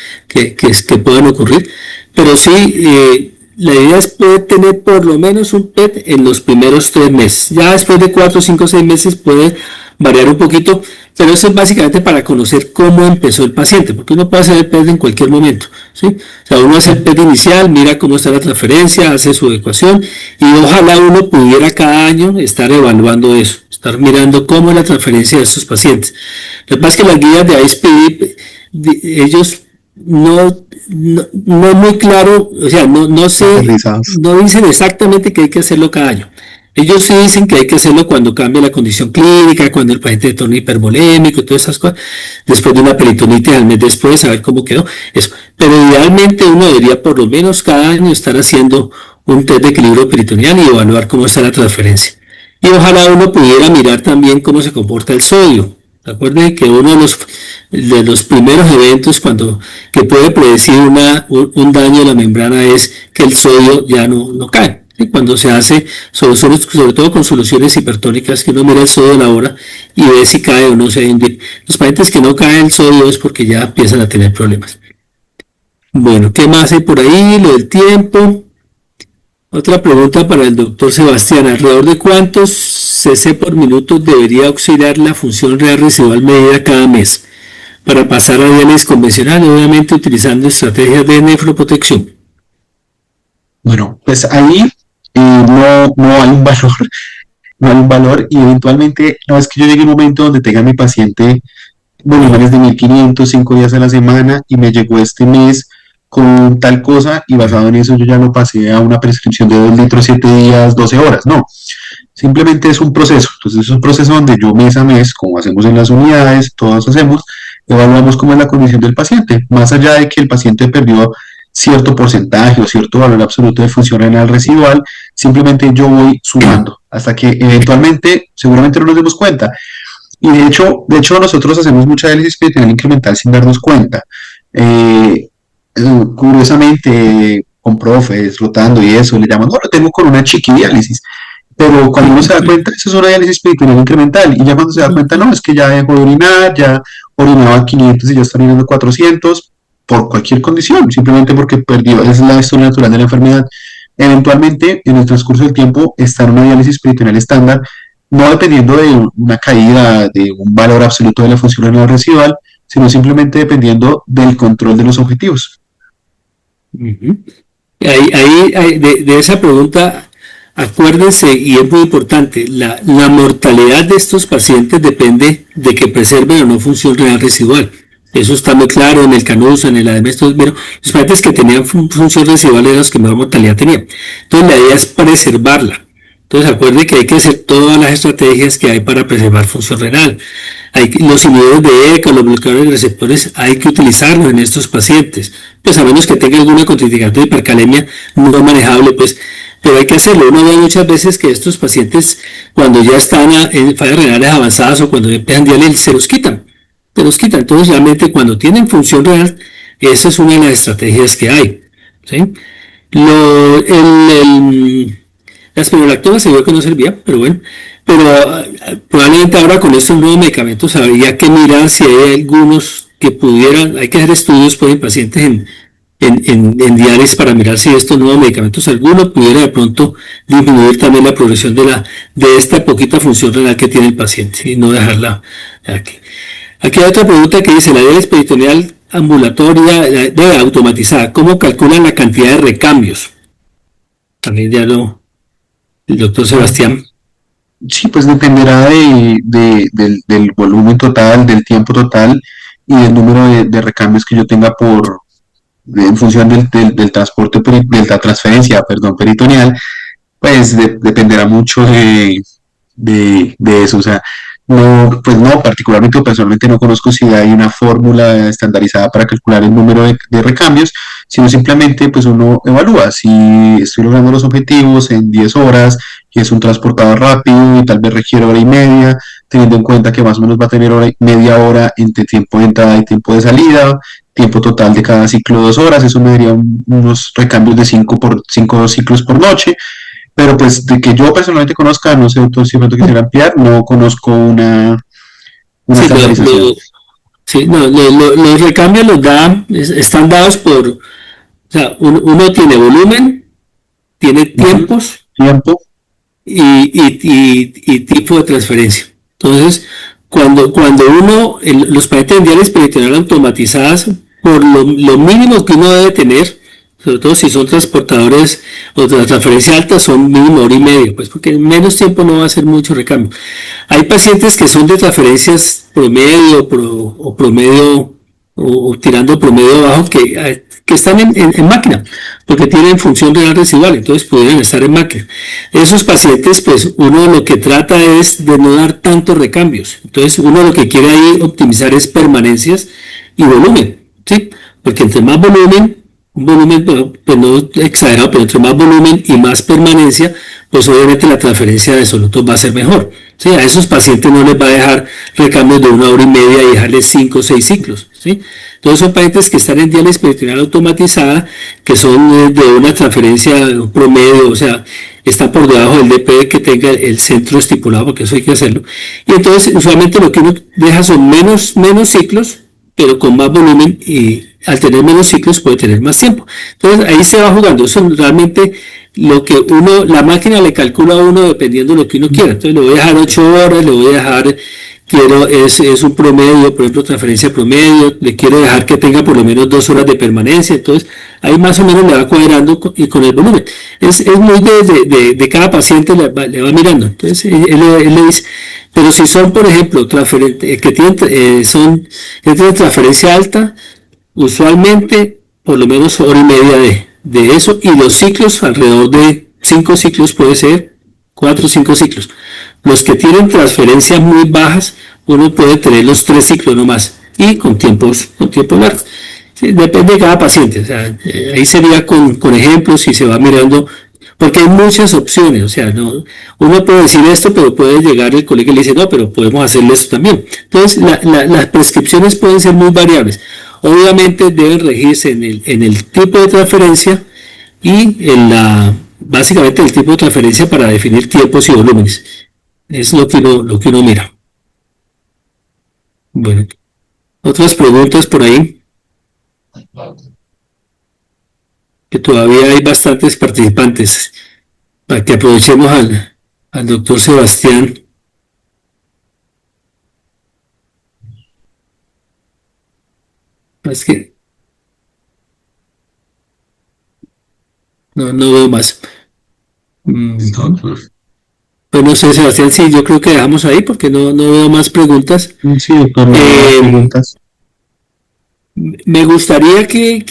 A: puedan ocurrir. Pero sí, la idea es poder tener por lo menos un PET en los primeros 3 meses. Ya después de 4, 5, 6 meses puede variar un poquito, pero eso es básicamente para conocer cómo empezó el paciente, porque uno puede hacer el PET en cualquier momento, ¿sí? O sea, uno hace el PET inicial, mira cómo está la transferencia, hace su ecuación, y ojalá uno pudiera cada año estar evaluando eso, estar mirando cómo es la transferencia de estos pacientes. Lo que pasa es que las guías de ISPD, ellos no es muy claro, o sea, no dicen exactamente que hay que hacerlo cada año. Ellos sí dicen que hay que hacerlo cuando cambia la condición clínica, cuando el paciente se torna hipervolémico, todas esas cosas, después de una peritonitis al mes después, a ver cómo quedó. Eso. Pero idealmente uno debería por lo menos cada año estar haciendo un test de equilibrio peritoneal y evaluar cómo está la transferencia. Y ojalá uno pudiera mirar también cómo se comporta el sodio. Recuerden que uno de los primeros eventos que puede predecir un daño de la membrana es que el sodio ya no cae. ¿Sí? Cuando se hace, sobre todo con soluciones hipertónicas, que uno mira el sodio a la hora y ve si cae o no se hunde. Los pacientes que no cae el sodio es porque ya empiezan a tener problemas. Bueno, ¿qué más hay por ahí? Lo del tiempo. Otra pregunta para el doctor Sebastián. ¿Alrededor de cuántos cc por minuto debería auxiliar la función renal residual medida cada mes para pasar a diálisis convencional, obviamente utilizando estrategias de nefroprotección?
B: Bueno, pues ahí no hay un valor, no hay un valor y eventualmente no es que yo llegue a un momento donde tenga a mi paciente volúmenes de 1500, 5 días a la semana y me llegó este mes con tal cosa y basado en eso yo ya lo pasé a una prescripción de 2 litros, 7 días, 12 horas, no. Simplemente es un proceso, entonces es un proceso donde yo mes a mes, como hacemos en las unidades, todos hacemos, evaluamos cómo es la condición del paciente, más allá de que el paciente perdió cierto porcentaje o cierto valor absoluto de función renal residual, simplemente yo voy sumando hasta que eventualmente, seguramente no nos demos cuenta. Y de hecho nosotros hacemos mucha diálisis peritoneal incremental sin darnos cuenta. Curiosamente, con profes, rotando y eso, le llaman, no, lo tengo con una chiquidiálisis. Pero cuando uno se da cuenta, eso es una diálisis peritoneal incremental. Y ya cuando se da cuenta, no, es que ya dejó de orinar, ya orinaba 500 y ya está orinando 400, por cualquier condición, simplemente porque perdió, es la historia natural de la enfermedad. Eventualmente, en el transcurso del tiempo, está en una diálisis peritoneal estándar, no dependiendo de una caída, de un valor absoluto de la función renal residual, sino simplemente dependiendo del control de los objetivos.
A: De esa pregunta, acuérdense, y es muy importante, la mortalidad de estos pacientes depende de que preserven o no función renal residual. Eso está muy claro en el Canusa, en el ADM, pero los pacientes que tenían función residual eran los que mejor mortalidad tenían. Entonces la idea es preservarla. Entonces acuérdense que hay que hacer todas las estrategias que hay para preservar función renal. Los inhibidores de ECA, los bloqueadores de receptores, hay que utilizarlos en estos pacientes. Pues a menos que tenga alguna contraindicación de hipercalemia no manejable, pues, pero hay que hacerlo. Uno ve muchas veces que estos pacientes, cuando ya están en fallas renales avanzadas o cuando empiezan diálisis, se los quitan. Entonces, realmente, cuando tienen función renal, esa es una de las estrategias que hay. ¿Sí? La espironolactona se vio que no servía, pero bueno. Pero probablemente ahora con estos nuevos medicamentos habría que mirar si hay algunos que pudieran, hay que hacer estudios pues, en pacientes en diálisis para mirar si estos nuevos medicamentos, alguno pudiera de pronto disminuir también la progresión de esta poquita función renal que tiene el paciente y no dejarla aquí. Aquí hay otra pregunta que dice, la diálisis peritoneal ambulatoria automatizada, ¿cómo calculan la cantidad de recambios? También ya el doctor Sebastián.
B: Sí, pues dependerá del volumen total, del tiempo total y del número de recambios que yo tenga en función del transporte, de la transferencia, peritoneal, pues dependerá mucho de eso. O sea, no, pues no, particularmente o personalmente no conozco si hay una fórmula estandarizada para calcular el número de recambios, sino simplemente pues uno evalúa si estoy logrando los objetivos en 10 horas y es un transportador rápido y tal vez requiere hora y media, teniendo en cuenta que más o menos va a tener media hora entre tiempo de entrada y tiempo de salida, tiempo total de cada ciclo 2 horas, eso me daría unos recambios de 5 ciclos por noche. Pero pues de que yo personalmente conozca, no sé, doctor, si pronto quisiera ampliar, no conozco una estandarización.
A: Los recambios están dados o sea, uno tiene volumen, tiene tiempos
B: Tiempo.
A: y tipo de transferencia. Entonces, cuando los pacientes en diálisis peritoneal automatizadas, por lo mínimo que uno debe tener, sobre todo si son transportadores o de transferencia alta, son mínimo hora y media, pues porque en menos tiempo no va a hacer mucho recambio. Hay pacientes que son de transferencias promedio o promedio o tirando promedio bajo que están en máquina, porque tienen función renal residual, entonces pudieran estar en máquina. Esos pacientes, pues uno lo que trata es de no dar tantos recambios, entonces uno lo que quiere ahí optimizar es permanencias y volumen, ¿sí? Porque entre más volumen, un volumen, pues no exagerado, pero entre más volumen y más permanencia, pues obviamente la transferencia de solutos va a ser mejor. ¿Sí? A esos pacientes no les va a dejar recambios de 1 hora y media y dejarles 5 o 6 ciclos. ¿Sí? Entonces son pacientes que están en diálisis peritoneal automatizada, que son de una transferencia promedio, o sea, están por debajo del DP que tenga el centro estipulado, porque eso hay que hacerlo. Y entonces usualmente lo que uno deja son menos ciclos, pero con más volumen, y al tener menos ciclos puede tener más tiempo. Entonces ahí se va jugando. Eso realmente lo que la máquina le calcula a uno dependiendo de lo que uno quiera. Entonces le voy a dejar 8 horas, le voy a dejar, es un promedio, por ejemplo, transferencia promedio, le quiero dejar que tenga por lo menos 2 horas de permanencia. Entonces ahí más o menos le va cuadrando y con el volumen. Es muy de cada paciente le va mirando. Entonces él le dice, pero si son, por ejemplo, que tienen transferencia alta, usualmente por lo menos hora y media de eso, y los ciclos alrededor de 5 ciclos, puede ser 4 o 5 ciclos. Los que tienen transferencias muy bajas, uno puede tener los 3 ciclos nomás, y con tiempos largos. Sí, depende de cada paciente. O sea, ahí sería con ejemplos y se va mirando, porque hay muchas opciones. O sea, no, uno puede decir esto, pero puede llegar el colega y le dice, no, pero podemos hacerle esto también. Entonces, las prescripciones pueden ser muy variables. Obviamente deben regirse en el tipo de transferencia y básicamente el tipo de transferencia para definir tiempos y volúmenes. Es lo que uno mira. Bueno, otras preguntas por ahí, que todavía hay bastantes participantes, para que aprovechemos al doctor Sebastián. Es que no veo más. Pues no sé, Sebastián, sí, yo creo que dejamos ahí porque no veo más preguntas.
B: Sí, doctor, no hay preguntas.
A: Me gustaría que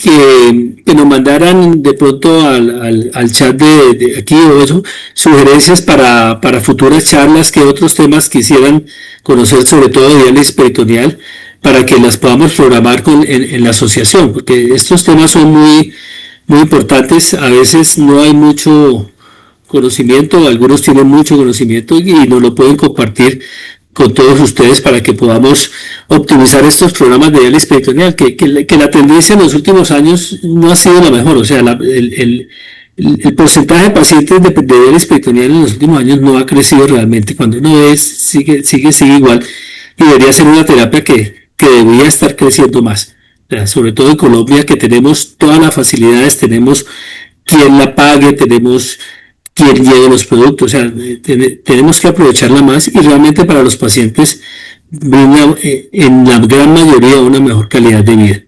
A: nos mandaran de pronto al chat de aquí o eso, sugerencias para futuras charlas, que otros temas quisieran conocer, sobre todo de diálisis peritoneal, para que las podamos programar en la asociación, porque estos temas son muy importantes. A veces no hay mucho conocimiento, algunos tienen mucho conocimiento y nos lo pueden compartir con todos ustedes para que podamos optimizar estos programas de diálisis peritoneal, que la tendencia en los últimos años no ha sido la mejor. O sea, el porcentaje de pacientes de diálisis peritoneal en los últimos años no ha crecido realmente. Cuando uno ve, sigue igual, y debería ser una terapia que debería estar creciendo más. O sea, sobre todo en Colombia, que tenemos todas las facilidades, tenemos quien la pague, tenemos quien lleve los productos. O sea, tenemos que aprovecharla más, y realmente para los pacientes brinda en la gran mayoría una mejor calidad de vida,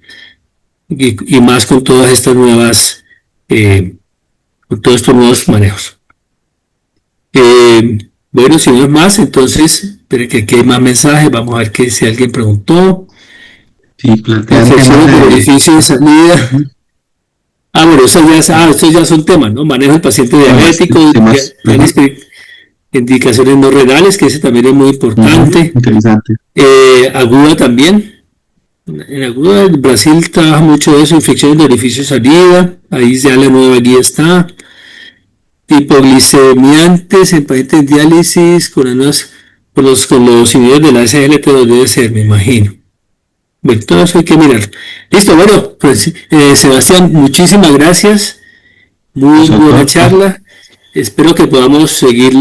A: y más con todas estas nuevas, con todos estos nuevos manejos. Bueno, si no es más, entonces, espere que aquí hay más mensajes. Vamos a ver si alguien preguntó.
B: Sí, plantean
A: Infecciones de orificio de salida. Bueno, estos ya son temas, ¿no? Manejo del paciente diabético, indicaciones no renales, que ese también es muy importante.
B: Interesante.
A: Aguda también. En aguda, en Brasil trabaja mucho eso, infecciones de orificio de salida. Ahí ya la nueva guía está. Hipoglicemiantes en pacientes en diálisis con los inhibidores de la SGLT2 debe ser, me imagino. Bueno, todo eso hay que mirar. Listo, bueno, pues Sebastián, muchísimas gracias. Muy buena charla. Espero que podamos seguir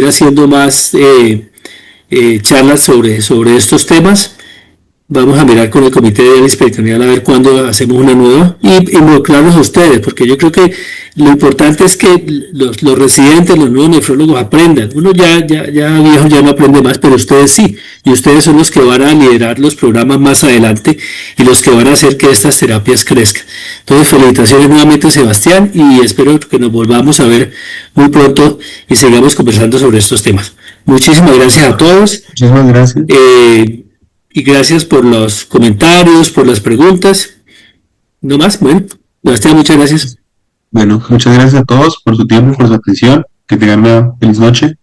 A: haciendo más charlas sobre estos temas. Vamos a mirar con el comité de diálisis peritoneal a ver cuándo hacemos una nueva, y involucrarlos a ustedes, porque yo creo que lo importante es que los residentes, los nuevos nefrólogos aprendan. Uno ya viejo ya no aprende más, pero ustedes sí, y ustedes son los que van a liderar los programas más adelante y los que van a hacer que estas terapias crezcan. Entonces, felicitaciones nuevamente, Sebastián, y espero que nos volvamos a ver muy pronto y sigamos conversando sobre estos temas. Muchísimas gracias a todos.
B: Muchísimas gracias.
A: y gracias por los comentarios, por las preguntas. No más, bueno, Sebastián, muchas gracias.
B: Bueno, muchas gracias a todos por su tiempo, por su atención. Que tengan una feliz noche.